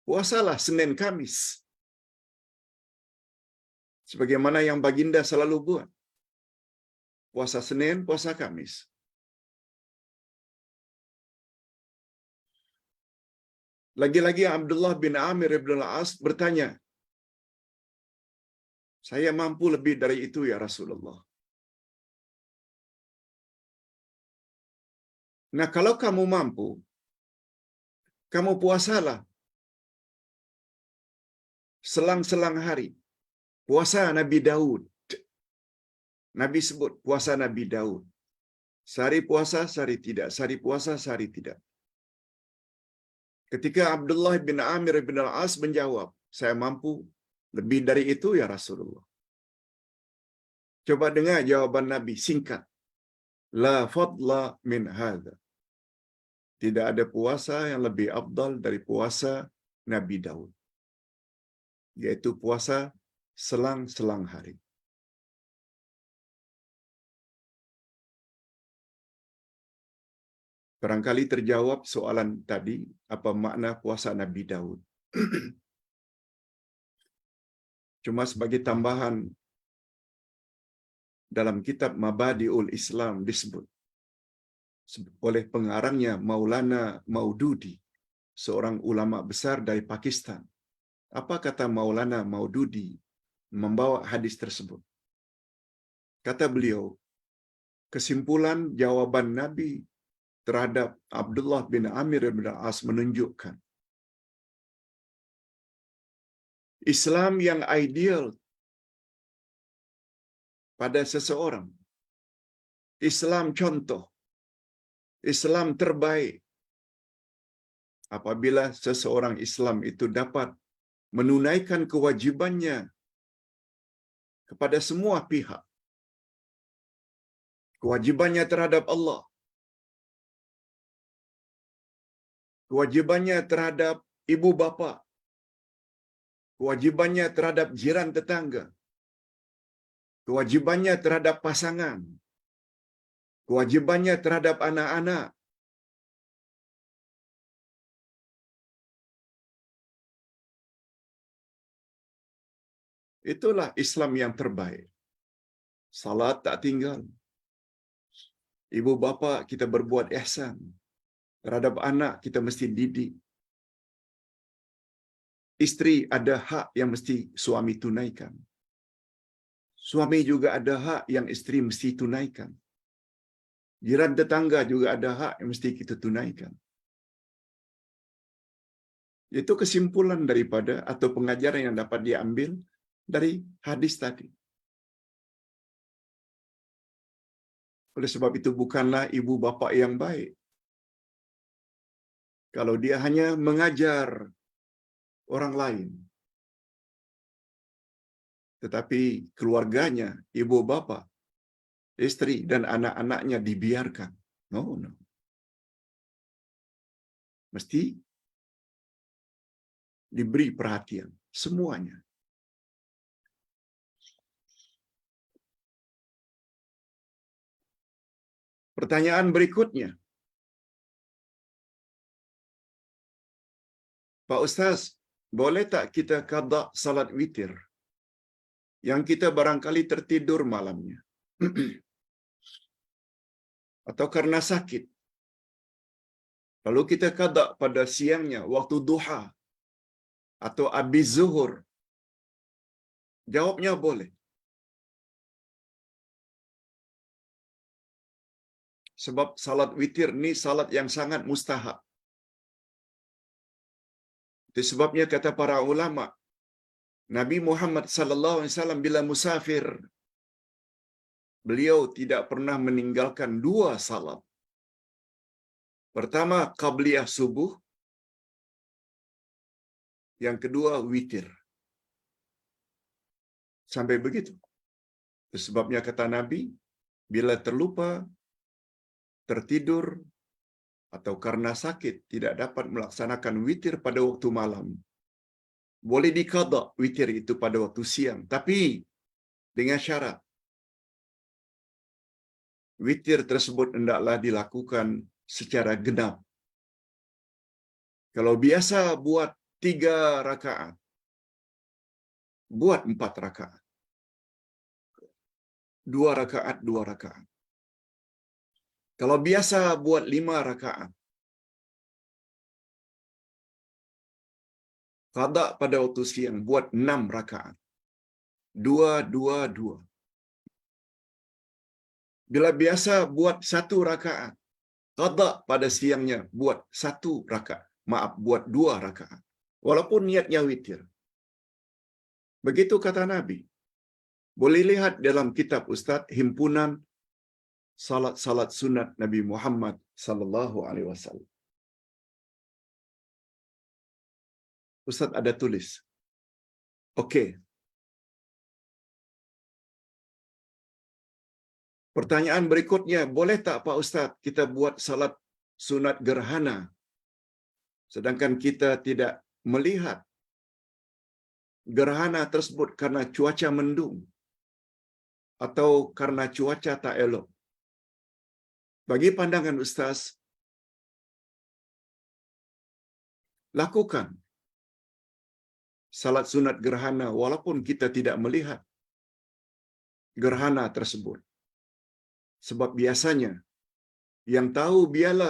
puasalah Senin Kamis. Sebagaimana yang baginda selalu buat. Puasa Senin, puasa Kamis. Lagi-lagi Abdullah bin Amir bin al-As bertanya, saya mampu lebih dari itu ya Rasulullah. Nah, kalau kamu mampu, kamu puasalah selang-selang hari. Puasa Nabi Daud. Nabi sebut puasa Nabi Daud. Sehari puasa, sehari tidak. Sehari puasa, sehari tidak. Ketika Abdullah bin Amir bin al-As menjawab, saya mampu lebih dari itu ya Rasulullah. Coba dengar jawaban Nabi, singkat. La fadla min hadha. Tidak ada puasa yang lebih afdal dari puasa Nabi Daud. Yaitu puasa selang-selang hari. Barangkali terjawab soalan tadi, apa makna puasa Nabi Daud. Cuma sebagai tambahan, dalam kitab Mabadi'ul Islam disebut oleh pengarangnya Maulana Maududi, seorang ulama besar dari Pakistan. Apa kata Maulana Maududi membawa hadis tersebut? Kata beliau, kesimpulan jawaban Nabi terhadap Abdullah bin Amir bin al-As menunjukkan Islam yang ideal pada seseorang, Islam contoh, Islam terbaik, apabila seseorang Islam itu dapat menunaikan kewajibannya kepada semua pihak. Kewajibannya terhadap Allah, kewajibannya terhadap ibu bapa, kewajibannya terhadap jiran tetangga, kewajibannya terhadap pasangan, kewajibannya terhadap anak-anak. Itulah Islam yang terbaik. Salat tak tinggal. Ibu bapa kita berbuat ihsan. Terhadap anak kita mesti didik. Istri ada hak yang mesti suami tunaikan. Suami juga ada hak yang istri mesti tunaikan. Jiran tetangga juga ada hak yang mesti kita tunaikan. Itu kesimpulan daripada atau pengajaran yang dapat diambil dari hadis tadi. Oleh sebab itu bukanlah ibu bapa yang baik kalau dia hanya mengajar orang lain, tetapi keluarganya, ibu bapa, istri dan anak-anaknya dibiarkan. No. Mesti diberi perhatian semuanya. Pertanyaan berikutnya, Pak Ustaz, boleh tak kita qada salat witir yang kita barangkali tertidur malamnya atau karena sakit, lalu kita qada pada siangnya waktu duha atau habis zuhur? Jawabnya boleh. Sebab salat witir ni salat yang sangat mustahab. Itu sebabnya kata para ulama, Nabi Muhammad sallallahu alaihi wasallam bila musafir, beliau tidak pernah meninggalkan dua salat. Pertama, qabliyah subuh. Yang kedua, witir. Sampai begitu. Itu sebabnya kata Nabi, bila terlupa, tertidur, atau karena sakit tidak dapat melaksanakan witir pada waktu malam, boleh diqada witir itu pada waktu siang, tapi dengan syarat witir tersebut hendaklah dilakukan secara genap. Kalau biasa buat 3 rakaat, buat 4 rakaat. 2 rakaat, 2 rakaat. Kalau biasa buat 5 rakaat, qada pada waktu siang buat 6 rakaat. 2, 2, 2. Bila biasa buat 1 rakaat, qada pada siangnya buat 1 rakaat. Maaf, buat 2 rakaat. Walaupun niatnya witir. Begitu kata Nabi. Boleh lihat dalam kitab Ustaz Himpunan Salat-salat sunat Nabi Muhammad sallallahu alaihi wasallam. Ustaz ada tulis. Okey. Pertanyaan berikutnya, boleh tak Pak Ustaz kita buat salat sunat gerhana sedangkan kita tidak melihat gerhana tersebut karena cuaca mendung atau karena cuaca tak elok? Bagi pandangan Ustaz, lakukan salat sunat gerhana walaupun kita tidak melihat gerhana tersebut. Sebab biasanya yang tahu bila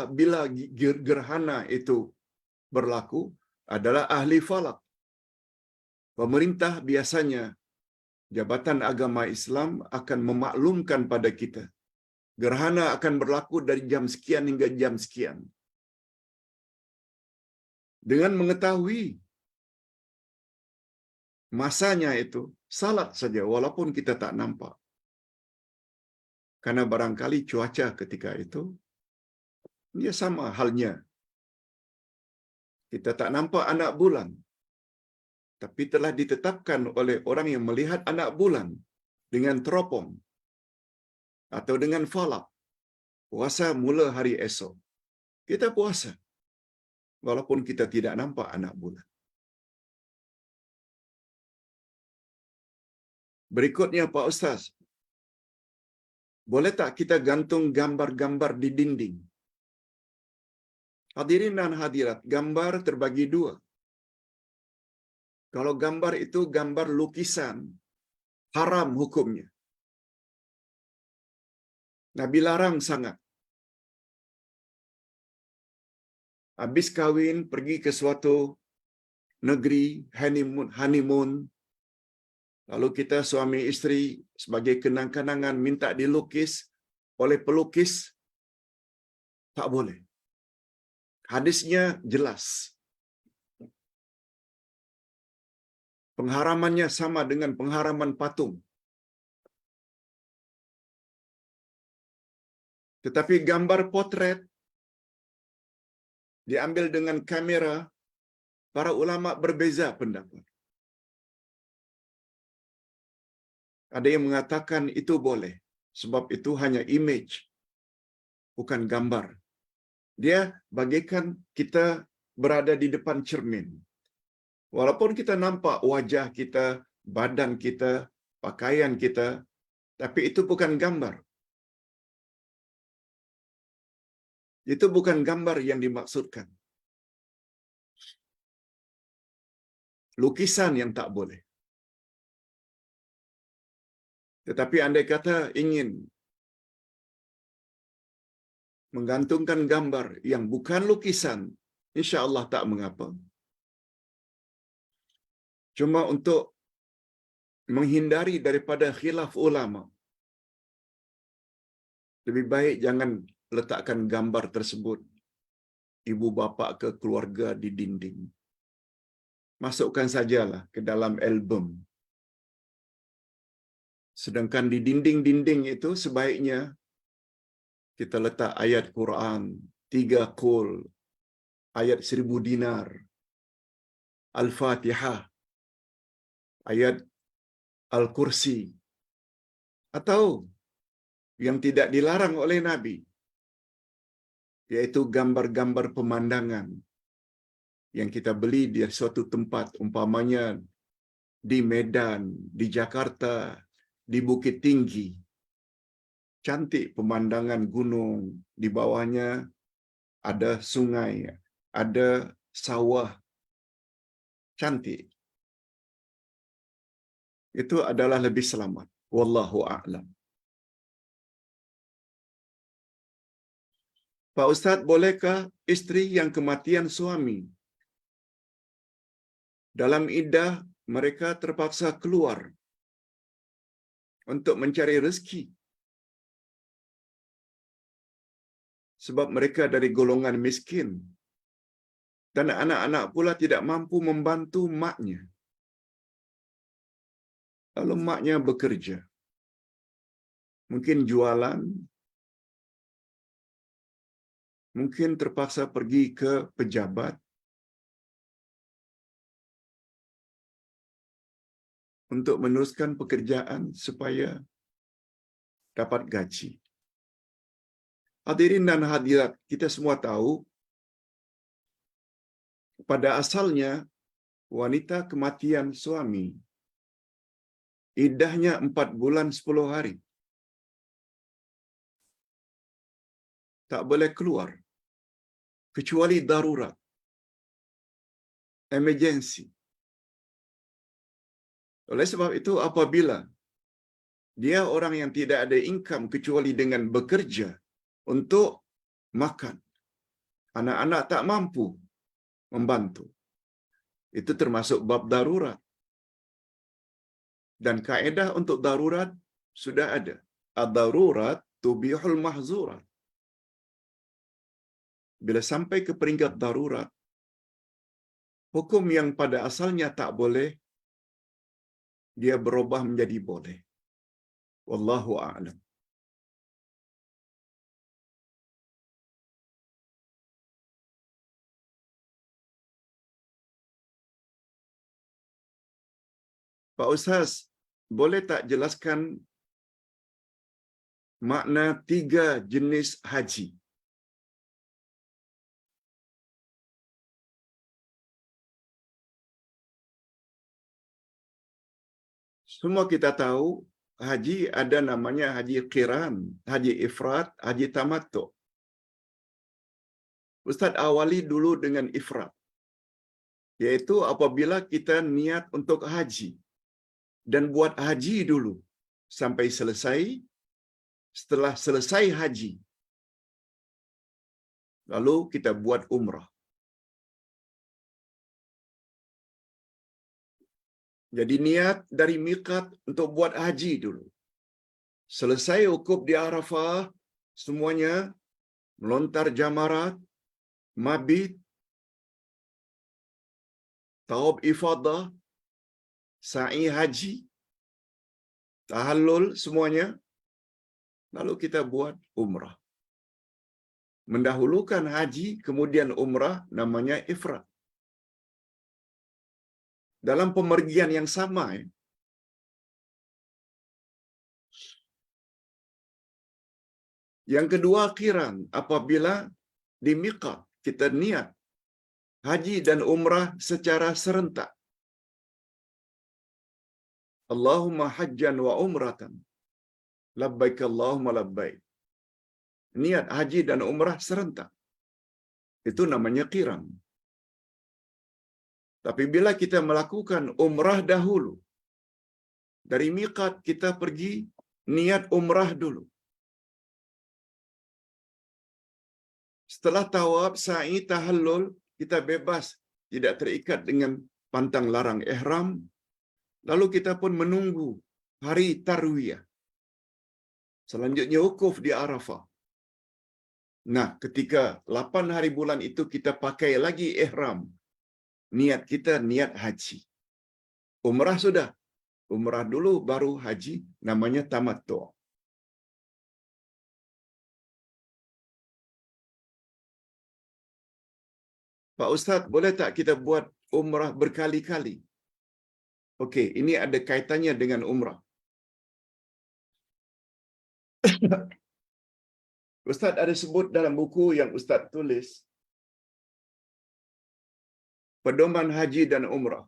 gerhana itu berlaku adalah ahli falak. Pemerintah biasanya, Jabatan Agama Islam akan memaklumkan pada kita, gerhana akan berlaku dari jam sekian hingga jam sekian. Dengan mengetahui masanya itu, salat saja walaupun kita tak nampak. Karena barangkali cuaca ketika itu, dia sama halnya. Kita tak nampak anak bulan, tapi telah ditetapkan oleh orang yang melihat anak bulan dengan teropong atau dengan falak. Puasa mula hari esok. Kita puasa, walaupun kita tidak nampak anak bulan. Berikutnya Pak Ustaz, boleh tak kita gantung gambar-gambar di dinding? Hadirin dan hadirat, gambar terbagi dua. Kalau gambar itu gambar lukisan, haram hukumnya. Nabi larang sangat. Habis kahwin, pergi ke suatu negeri, honeymoon, lalu kita suami isteri sebagai kenang-kenangan minta dilukis oleh pelukis, Tak boleh. Hadisnya jelas. Pengharamannya sama dengan pengharaman patung. Tetapi gambar potret diambil dengan kamera, para ulama berbeza pendapat. Ada yang mengatakan itu boleh, sebab itu hanya image, bukan gambar. Dia bagaikan kita berada di depan cermin. Walaupun kita nampak wajah kita, badan kita, pakaian kita, tapi itu bukan gambar. Itu bukan gambar yang dimaksudkan. Lukisan yang tak boleh. Tetapi andai kata ingin menggantungkan gambar yang bukan lukisan, insya Allah tak mengapa. Cuma untuk menghindari daripada khilaf ulama, lebih baik jangan letakkan gambar tersebut, ibu bapa ke keluarga, di dinding. Masukkan sajalah ke dalam album. Sedangkan di dinding-dinding itu sebaiknya kita letak ayat Quran, 3 qul, ayat 1000 dinar, Al-Fatihah, ayat Al-Kursi, atau yang tidak dilarang oleh Nabi, yaitu gambar-gambar pemandangan yang kita beli di suatu tempat, umpamanya di Medan, di Jakarta, di Bukit Tinggi. Cantik pemandangan gunung, di bawahnya ada sungai, ada sawah. Cantik. Itu adalah lebih selamat. Wallahu a'lam. Pak Ustaz, bolehkah isteri yang kematian suami dalam iddah mereka terpaksa keluar untuk mencari rezeki sebab mereka dari golongan miskin dan anak-anak pula tidak mampu membantu maknya? Lalu maknya bekerja, mungkin jualan, mungkin terpaksa pergi ke pejabat untuk meneruskan pekerjaan supaya dapat gaji. Hadirin dan hadirat, kita semua tahu pada asalnya wanita kematian suami iddahnya 4 bulan 10 hari. Tak boleh keluar kecuali darurat, emergency. Oleh sebab itu, apabila dia orang yang tidak ada income kecuali dengan bekerja untuk makan, anak-anak tak mampu membantu, itu termasuk bab darurat. Dan kaedah untuk darurat sudah ada. Ad-darurat tubihul mahzurat. Bila sampai ke peringkat darurat, hukum yang pada asalnya tak boleh, dia berubah menjadi boleh. Wallahu a'lam. Pak Ustaz, boleh tak jelaskan makna 3 jenis haji? Semua kita tahu haji ada namanya haji qiran, haji ifrat, haji tamattu. Ustaz awali dulu dengan ifrat, yaitu apabila kita niat untuk haji dan buat haji dulu sampai selesai. Setelah selesai haji, lalu kita buat umrah. Jadi niat dari miqat untuk buat haji dulu. Selesai wukuf di Arafah, semuanya melontar jamarat, mabit, tawaf ifadah, sa'i haji, tahallul, semuanya. Lalu kita buat umrah. Mendahulukan haji, kemudian umrah, namanya ifrad. Dalam pemergian yang sama. Yang kedua, qiran. Apabila di miqat, kita niat haji dan umrah secara serentak. Allahumma hajjan wa umratan. Labbaik Allahumma labbaik. Niat haji dan umrah serentak. Itu namanya qiran. Tapi bila kita melakukan umrah dahulu, dari miqat kita pergi niat umrah dulu. Setelah tawaf, sa'i, tahallul, kita bebas, tidak terikat dengan pantang larang ihram. Lalu kita pun menunggu hari tarwiyah. Selanjutnya wukuf di Arafah. Nah, ketika 8 hari bulan itu kita pakai lagi ihram. Niat kita niat haji. Umrah sudah. Umrah dulu baru haji, namanya tamattu'. Pak Ustaz, boleh tak kita buat umrah berkali-kali? Okey, ini ada kaitannya dengan umrah. Ustaz ada sebut dalam buku yang Ustaz tulis, Pedoman Haji dan Umrah,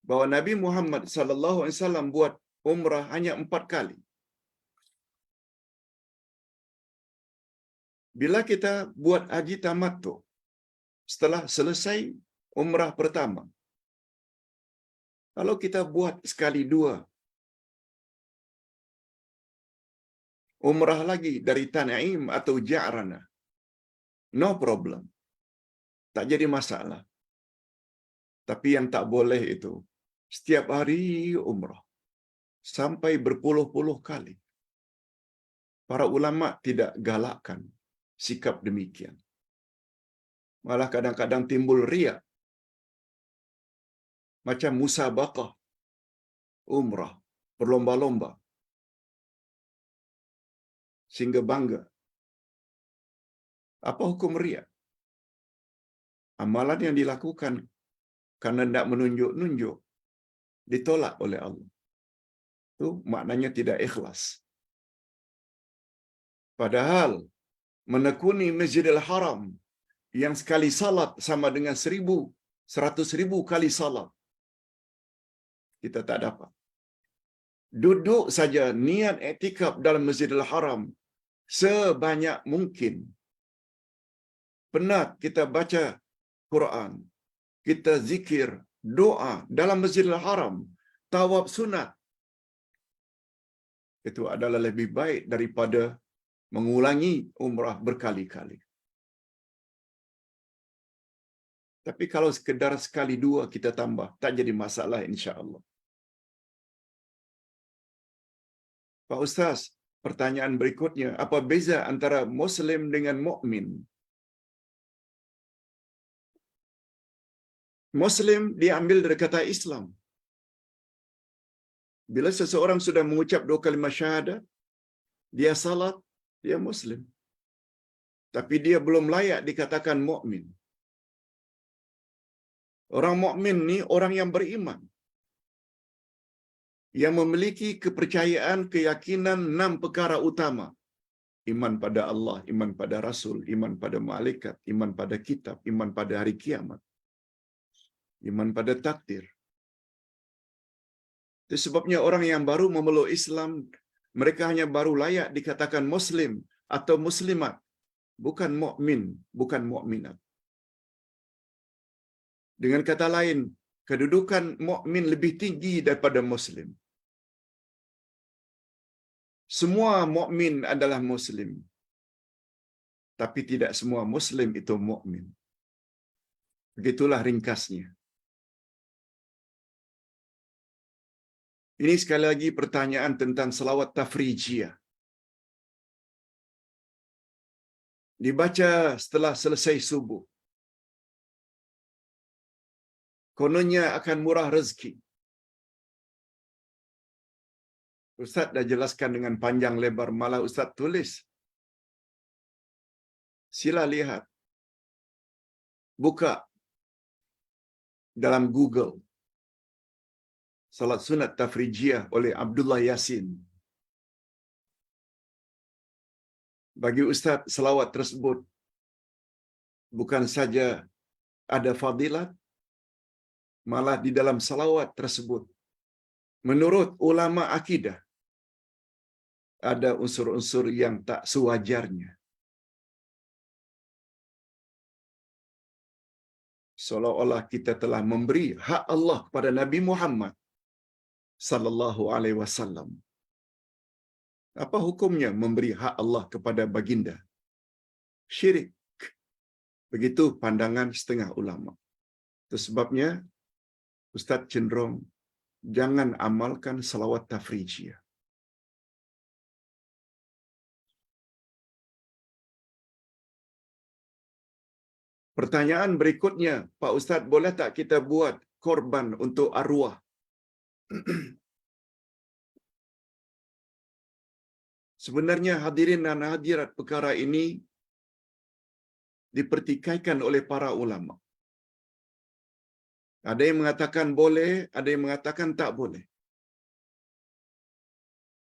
bahawa Nabi Muhammad sallallahu alaihi wasallam buat umrah hanya 4 kali. Bila kita buat haji tamattu, setelah selesai umrah pertama, kalau kita buat sekali 2, umrah lagi dari Tan'im atau Ja'rana, no problem. Tak jadi masalah. Tapi yang tak boleh itu, setiap hari umrah. Sampai berpuluh-puluh kali. Para ulama tidak galakkan sikap demikian. Malah kadang-kadang timbul riya. Macam musabaqah umrah, berlomba-lomba. Sehingga bangga. Apa hukum riya? Amalan yang dilakukan karena tidak menunjuk-nunjuk ditolak oleh Allah. Itu maknanya tidak ikhlas. Padahal menekuni Masjidil Haram yang sekali salat sama dengan 100,000 kali salat, kita tak dapat. Duduk saja niat i'tikaf dalam Masjidil Haram sebanyak mungkin. Penat kita baca Quran, kita zikir, doa dalam Masjidil Haram, tawaf sunat. Itu adalah lebih baik daripada mengulangi umrah berkali-kali. Tapi kalau sekedar sekali 2 kita tambah, tak jadi masalah insya-Allah. Pak Ustaz, pertanyaan berikutnya, apa beza antara Muslim dengan mukmin? Muslim diambil dari kata Islam. Bila seseorang sudah mengucap 2 kalimat syahadat, dia salat, dia Muslim. Tapi dia belum layak dikatakan mukmin. Orang mukmin ni orang yang beriman, yang memiliki kepercayaan, keyakinan 6 perkara utama. Iman pada Allah, iman pada Rasul, iman pada malaikat, iman pada kitab, iman pada hari kiamat, iman pada takdir. Itu sebabnya orang yang baru memeluk Islam, mereka hanya baru layak dikatakan Muslim atau Muslimat, bukan mukmin, bukan mukminat. Dengan kata lain, kedudukan mukmin lebih tinggi daripada Muslim. Semua mukmin adalah Muslim, tapi tidak semua Muslim itu mukmin. Begitulah ringkasnya. Ini sekali lagi pertanyaan tentang selawat tafrijiyah. dibaca setelah selesai subuh. Kononnya akan murah rezeki. Ustaz dah jelaskan dengan panjang lebar, malah Ustaz tulis. Sila lihat. Buka dalam Google. Salat sunat tafrijiyah oleh Abdullah Yasin. Bagi Ustaz, selawat tersebut bukan saja ada fadilat, malah di dalam salawat tersebut, menurut ulama akidah, ada unsur-unsur yang tak sewajarnya. Seolah-olah kita telah memberi hak Allah kepada Nabi Muhammad sallallahu alaihi wasallam. Apa hukumnya memberi hak Allah kepada baginda? Syirik. Begitu pandangan setengah ulama. Itu sebabnya Ustaz cenderung jangan amalkan salawat tafrijiyah. Pertanyaan berikutnya, Pak Ustaz, boleh tak kita buat korban untuk arwah? Sebenarnya hadirin dan hadirat, perkara ini dipertikaikan oleh para ulama. Ada yang mengatakan boleh, ada yang mengatakan tak boleh.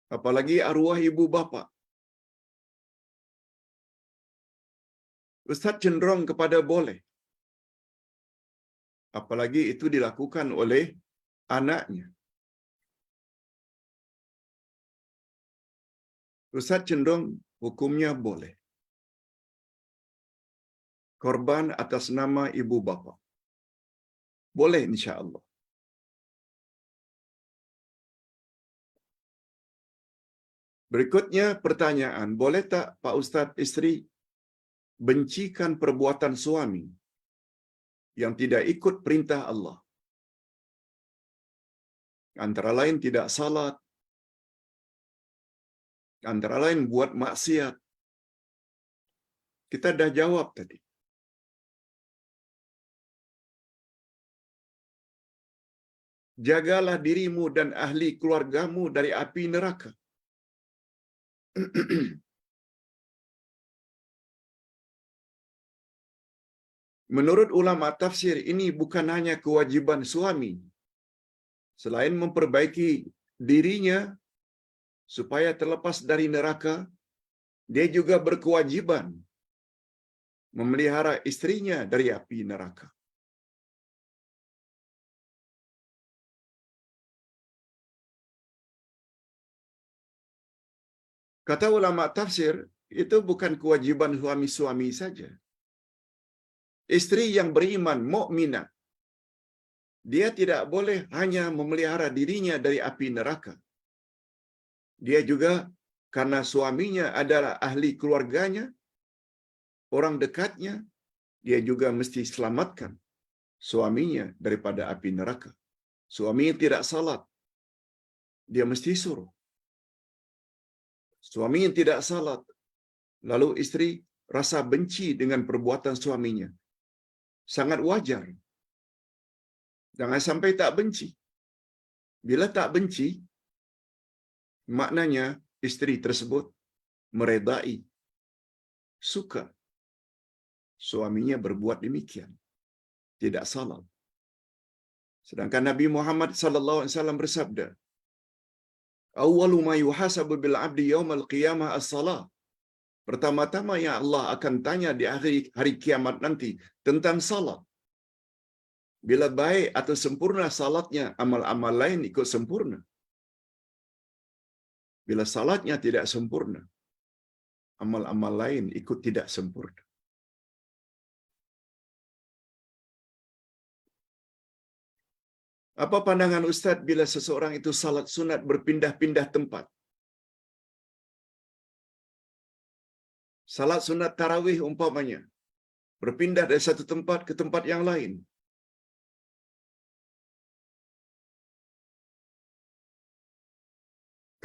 Apalagi arwah ibu bapa. Ustaz cenderung kepada boleh. Apalagi itu dilakukan oleh anaknya. Ustaz cenderung hukumnya boleh. Korban atas nama ibu bapa. Boleh insya-Allah. Berikutnya pertanyaan, boleh tak Pak Ustaz isteri bencikan perbuatan suami yang tidak ikut perintah Allah? Antara lain tidak salat, antara lain buat maksiat. Kita dah jawab tadi. Jagalah dirimu dan ahli keluargamu dari api neraka. Menurut ulama tafsir, ini bukan hanya kewajiban suami. Selain memperbaiki dirinya supaya terlepas dari neraka, dia juga berkewajiban memelihara istrinya dari api neraka. Kata ulama tafsir, itu bukan kewajiban suami-suami saja. Istri yang beriman, mukminah, dia tidak boleh hanya memelihara dirinya dari api neraka. Dia juga, karena suaminya adalah ahli keluarganya, orang dekatnya, dia juga mesti selamatkan suaminya daripada api neraka. Suami yang tidak salat, dia mesti suruh. Suami yang tidak salat, lalu istri rasa benci dengan perbuatan suaminya, sangat wajar. Jangan sampai tak benci. Bila tak benci, maknanya istri tersebut meredai, suka suaminya berbuat demikian, tidak salah. Sedangkan Nabi Muhammad sallallahu alaihi wasallam bersabda, "Awwalu ma yuhasabu bil 'abdi yaumal qiyamah as-salah." Pertama-tama yang Allah akan tanya di akhir hari kiamat nanti tentang salat. Bila baik atau sempurna salatnya, amal-amal lain ikut sempurna. Bila salatnya tidak sempurna, amal-amal lain ikut tidak sempurna. Apa pandangan Ustaz bila seseorang itu salat sunat berpindah-pindah tempat? Salat sunat tarawih umpamanya, berpindah dari satu tempat ke tempat yang lain.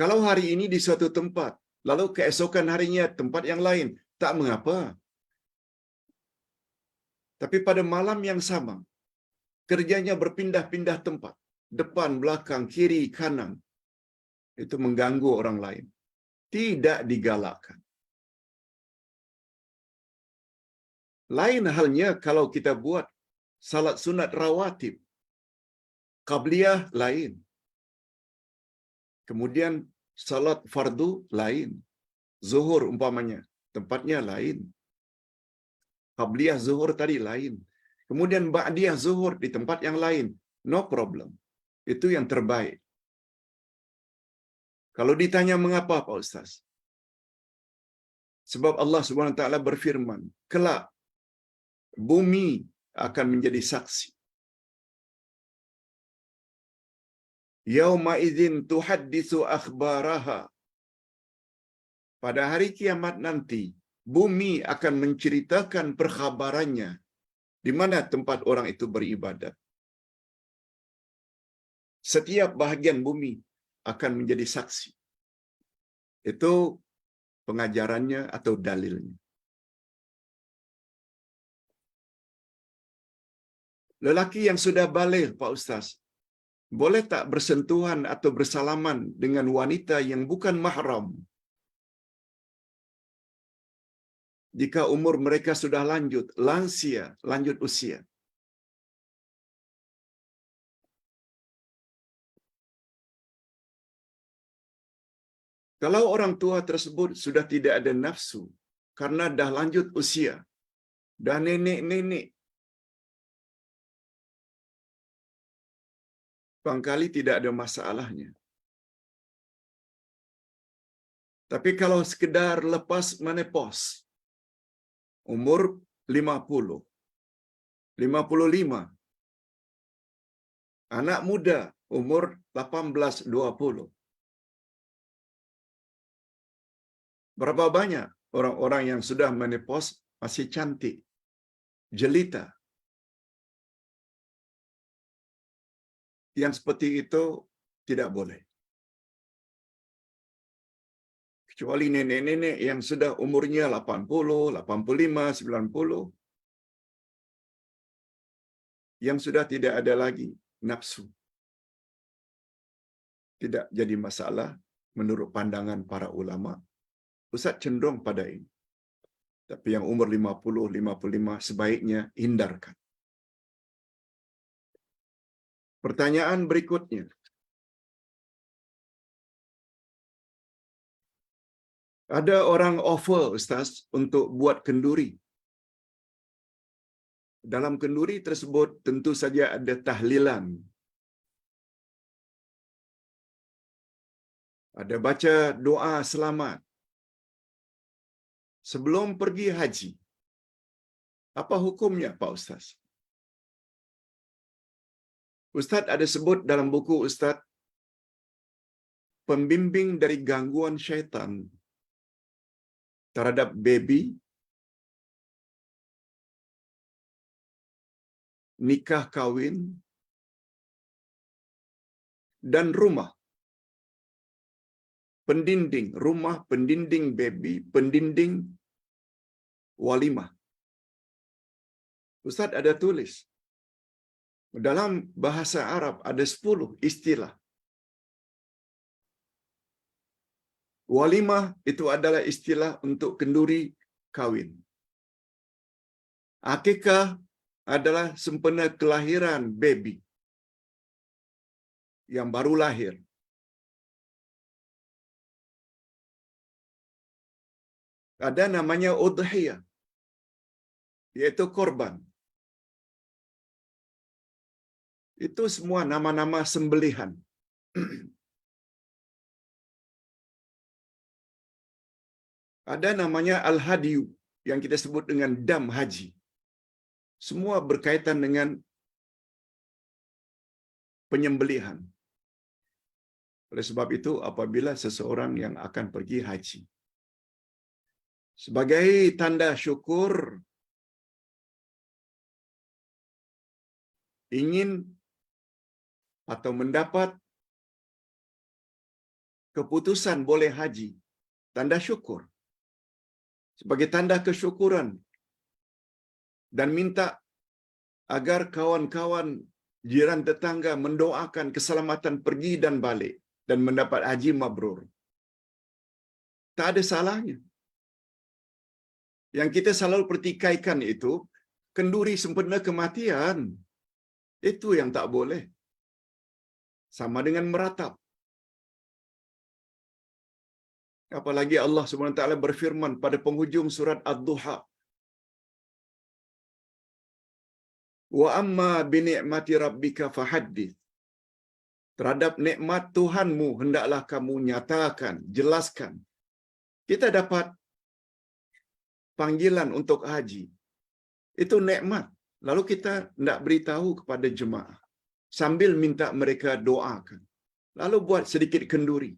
Kalau hari ini di suatu tempat, lalu keesokan harinya tempat yang lain, tak mengapa. Tapi pada malam yang sama, kerjanya berpindah-pindah tempat, depan, belakang, kiri, kanan. Itu mengganggu orang lain. Tidak digalakkan. Lain halnya kalau kita buat salat sunat rawatib. Qabliyah lain. Kemudian salat fardu lain. Zuhur umpamanya, tempatnya lain. Qabliyah zuhur tadi lain. Kemudian ba'diyah zuhur di tempat yang lain. No problem. Itu yang terbaik. Kalau ditanya mengapa Pak Ustaz? Sebab Allah Subhanahu wa taala berfirman, kelak bumi akan menjadi saksi. Yauma idzin tuhadditsu akhbaraha. Pada hari kiamat nanti, bumi akan menceritakan perkhabarannya di mana tempat orang itu beribadat. Setiap bahagian bumi akan menjadi saksi. Itu pengajarannya atau dalilnya. Lelaki yang sudah baligh, Pak Ustaz, boleh tak bersentuhan atau bersalaman dengan wanita yang bukan mahram jika umur mereka sudah lanjut, lansia, lanjut usia? Kalau orang tua tersebut sudah tidak ada nafsu karena dah lanjut usia, dah nenek-nenek, barangkali tidak ada masalahnya. Tapi kalau sekedar lepas menopause, umur 50, 55, anak muda umur 18-20, berapa banyak orang-orang yang sudah menopause masih cantik, jelita? Yang seperti itu tidak boleh. Kecuali nenek-nenek yang sudah umurnya 80, 85, 90, yang sudah tidak ada lagi nafsu. Tidak jadi masalah menurut pandangan para ulama. Ustaz cenderung pada ini. Tapi yang umur 50, 55 sebaiknya hindarkan. Pertanyaan berikutnya. Ada orang offer, Ustaz, untuk buat kenduri. Dalam kenduri tersebut tentu saja ada tahlilan. Ada baca doa selamat. Sebelum pergi haji. Apa hukumnya, Pak Ustaz? Ustaz ada sebut dalam buku Ustaz, pembimbing dari gangguan syaitan terhadap baby, nikah kawin, dan rumah. Pendinding, rumah, pendinding baby, pendinding walimah. Ustaz ada tulis, dalam bahasa Arab ada 10 istilah. Walimah itu adalah istilah untuk kenduri kawin. Akikah adalah sempena kelahiran baby yang baru lahir. Ada namanya udhiyah, yaitu korban. Itu semua nama-nama sembelihan. Ada namanya al-hadiyu, yang kita sebut dengan dam haji. Semua berkaitan dengan penyembelihan. Oleh sebab itu, apabila seseorang yang akan pergi haji, sebagai tanda syukur, ingin atau mendapat keputusan boleh haji, tanda syukur, sebagai tanda kesyukuran, dan minta agar kawan-kawan jiran tetangga mendoakan keselamatan pergi dan balik dan mendapat haji mabrur. Tak ada salahnya. Yang kita selalu pertikaikan itu kenduri sempena kematian. Itu yang tak boleh. Sama dengan meratap. Apalagi Allah SWT berfirman pada penghujung surat Ad-Duha, wa amma bi ni'mati rabbika fahaddits. Terhadap nikmat Tuhanmu hendaklah kamu nyatakan, jelaskan. Kita dapat panggilan untuk haji. Itu nikmat. Lalu kita hendak beritahu kepada jemaah sambil minta mereka doakan. Lalu buat sedikit kenduri.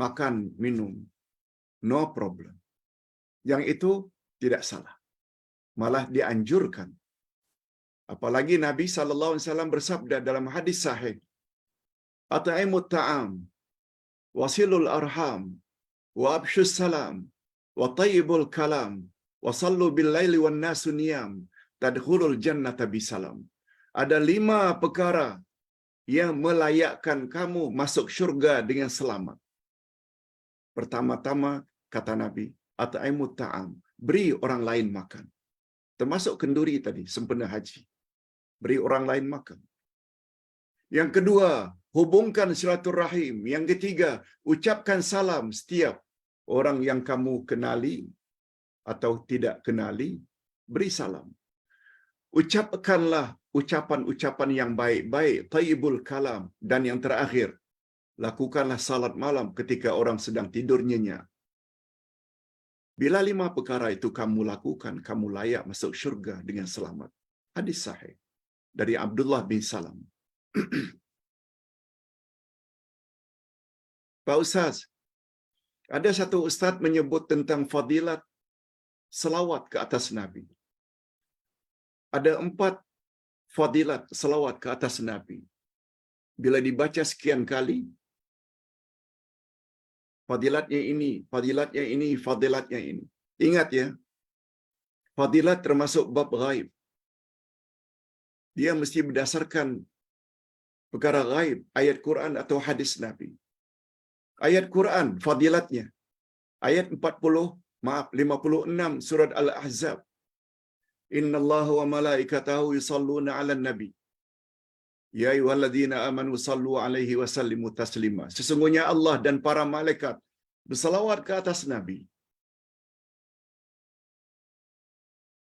Makan, minum. No problem. Yang itu tidak salah. Malah dianjurkan. Apalagi Nabi SAW bersabda dalam hadis sahih, at'imut ta'am, wasilul arham, wa abshus salam, wa tayyibul kalam, wa sallu bil laili wan nasu niyam, tadkhulul jannata bisalam. Ada 5 perkara yang melayakkan kamu masuk syurga dengan selamat. Pertama-tama, kata Nabi, at'imut ta'am, beri orang lain makan. Termasuk kenduri tadi, sempena haji. Beri orang lain makan. Yang kedua, hubungkan silaturahim. Yang ketiga, ucapkan salam setiap orang yang kamu kenali atau tidak kenali, beri salam. Ucapkanlah ucapan-ucapan yang baik-baik, tayyibul kalam. Dan yang terakhir, lakukanlah salat malam ketika orang sedang tidur nyenyak. Bila 5 perkara itu kamu lakukan, kamu layak masuk syurga dengan selamat. Hadis sahih dari Abdullah bin Salam. Pak Ustaz, ada satu ustaz menyebut tentang fadilat selawat ke atas Nabi. Ada 4 fadilat selawat ke atas Nabi. Bila dibaca sekian kali, fadilatnya ini, fadilatnya ini, fadilatnya ini. Ingat ya, fadilat termasuk bab ghaib. Dia mesti berdasarkan perkara ghaib, ayat Quran atau hadis Nabi. Ayat Quran, fadilatnya. Ayat 56 surat Al-Ahzab. Inna Allah wa malaikatahu yusalluna ala nabi. Ya ayyuhalladzina amanu sallu alaihi wa sallimu taslima. Sesungguhnya Allah dan para malaikat bersalawat ke atas Nabi.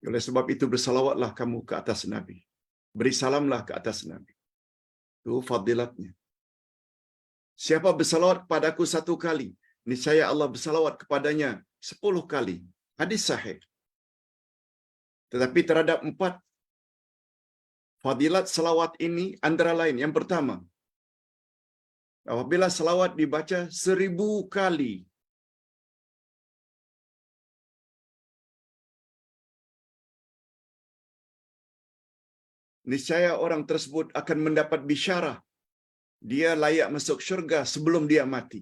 Oleh sebab itu bersalawatlah kamu ke atas Nabi. Beri salamlah ke atas Nabi. Itu fadilatnya. Siapa bersalawat kepadaku 1 kali, niscaya Allah bersalawat kepadanya 10 kali. Hadis sahih. Tetapi terhadap 4 fadilat salawat ini antara lain. Yang pertama, apabila salawat dibaca 1000 kali, niscaya orang tersebut akan mendapat bisyarah. Dia layak masuk syurga sebelum dia mati.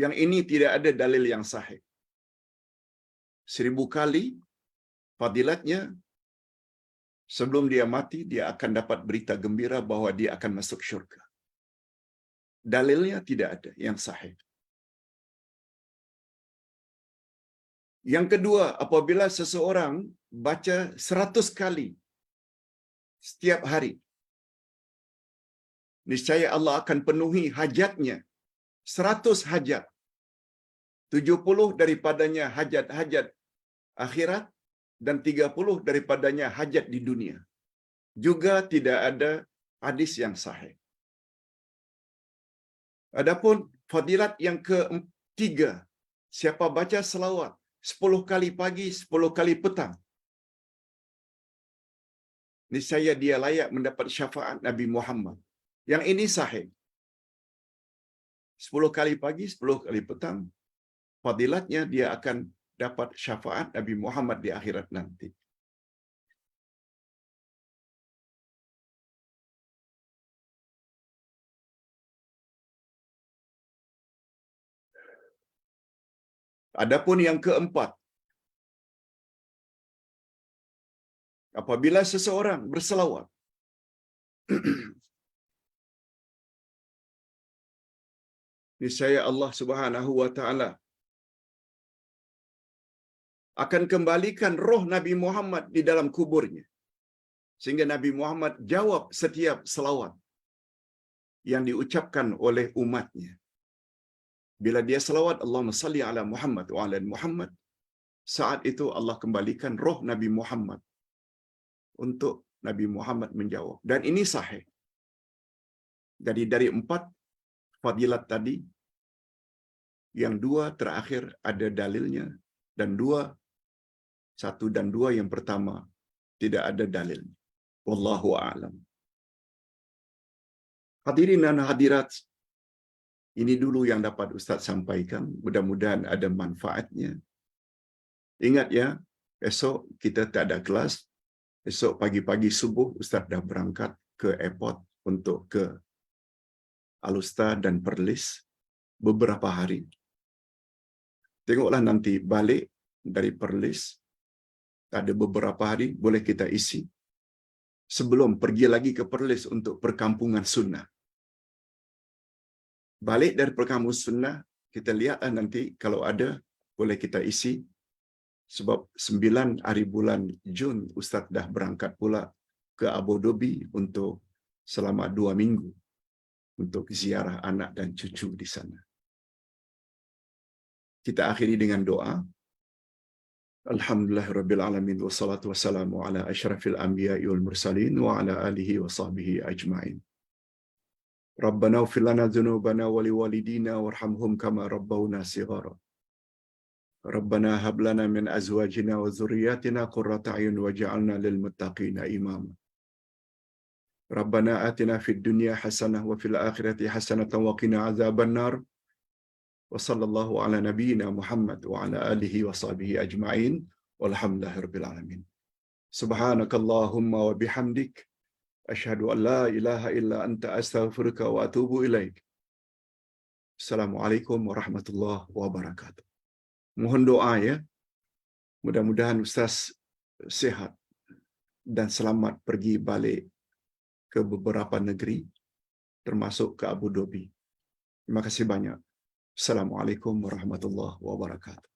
Yang ini tidak ada dalil yang sahih. 1000 kali fadilatnya, sebelum dia mati, dia akan dapat berita gembira bahwa dia akan masuk syurga. Dalilnya tidak ada yang sahih. Yang kedua, apabila seseorang baca 100 kali setiap hari, niscaya Allah akan penuhi hajatnya. 100 hajat. 70 daripadanya hajat-hajat akhirat dan 30 daripadanya hajat di dunia. Juga tidak ada hadis yang sahih. Adapun fadilat yang ketiga, siapa baca selawat 10 kali pagi, 10 kali petang, niscaya dia layak mendapat syafaat Nabi Muhammad. Yang ini sahih. 10 kali pagi, 10 kali petang, fadilatnya dia akan dapat syafaat Nabi Muhammad di akhirat nanti. Adapun yang keempat, apabila seseorang berselawat, niscaya Allah Subhanahu wa taala akan kembalikan roh Nabi Muhammad di dalam kuburnya, sehingga Nabi Muhammad jawab setiap selawat yang diucapkan oleh umatnya. Bila dia selawat Allahumma salli ala Muhammad wa ala Muhammad, saat itu Allah kembalikan roh Nabi Muhammad untuk Nabi Muhammad menjawab. Dan ini sahih. Jadi dari 4 fadilat tadi, yang 2 terakhir ada dalilnya, dan 1 dan 2 yang pertama tidak ada dalilnya. Wallahu a'lam. Hadirin dan hadirat, ini dulu yang dapat Ustaz sampaikan. Mudah-mudahan ada manfaatnya. Ingat ya, esok kita tak ada kelas. Esok pagi-pagi subuh Ustaz dah berangkat ke airport untuk ke Alustar dan Perlis beberapa hari. Tengoklah nanti balik dari Perlis, ada beberapa hari boleh kita isi sebelum pergi lagi ke Perlis untuk perkampungan sunnah. Balik dari perkampungan sunnah, kita lihat nanti kalau ada boleh kita isi, sebab 9 hari bulan Jun Ustaz dah berangkat pula ke Abu Dhabi untuk selama 2 minggu untuk ziarah anak dan cucu di sana. Kita akhiri dengan doa. Alhamdulillahirabbil alamin wassalatu wassalamu ala asyrafil anbiya'i wal mursalin wa ala alihi wa sahbihi ajma'in. Rabbana ighfir lana dzunubana wa liwalidina warhamhum kama rabbawna shighara. Rabbana hab lana min azwajina wa dzurriyyatina qurrata a'yun waj'alna lil muttaqina imama. Rabbana atina fid dunya hasanah wa fil akhirati hasanatan wa qina adzabannar. Wa sallallahu ala nabiyyina Muhammad wa ala alihi wa sahbihi ajma'in. Walhamdulillahirabbil alamin. Subhanakallahumma wa bihamdik asyhadu an la ilaha illa anta astaghfiruka wa atubu ilaik. Assalamualaikum warahmatullahi wabarakatuh. Mohon doa ya. Mudah-mudahan Ustaz sehat dan selamat pergi balik ke beberapa negeri termasuk ke Abu Dhabi. Terima kasih banyak. Assalamualaikum warahmatullahi wabarakatuh.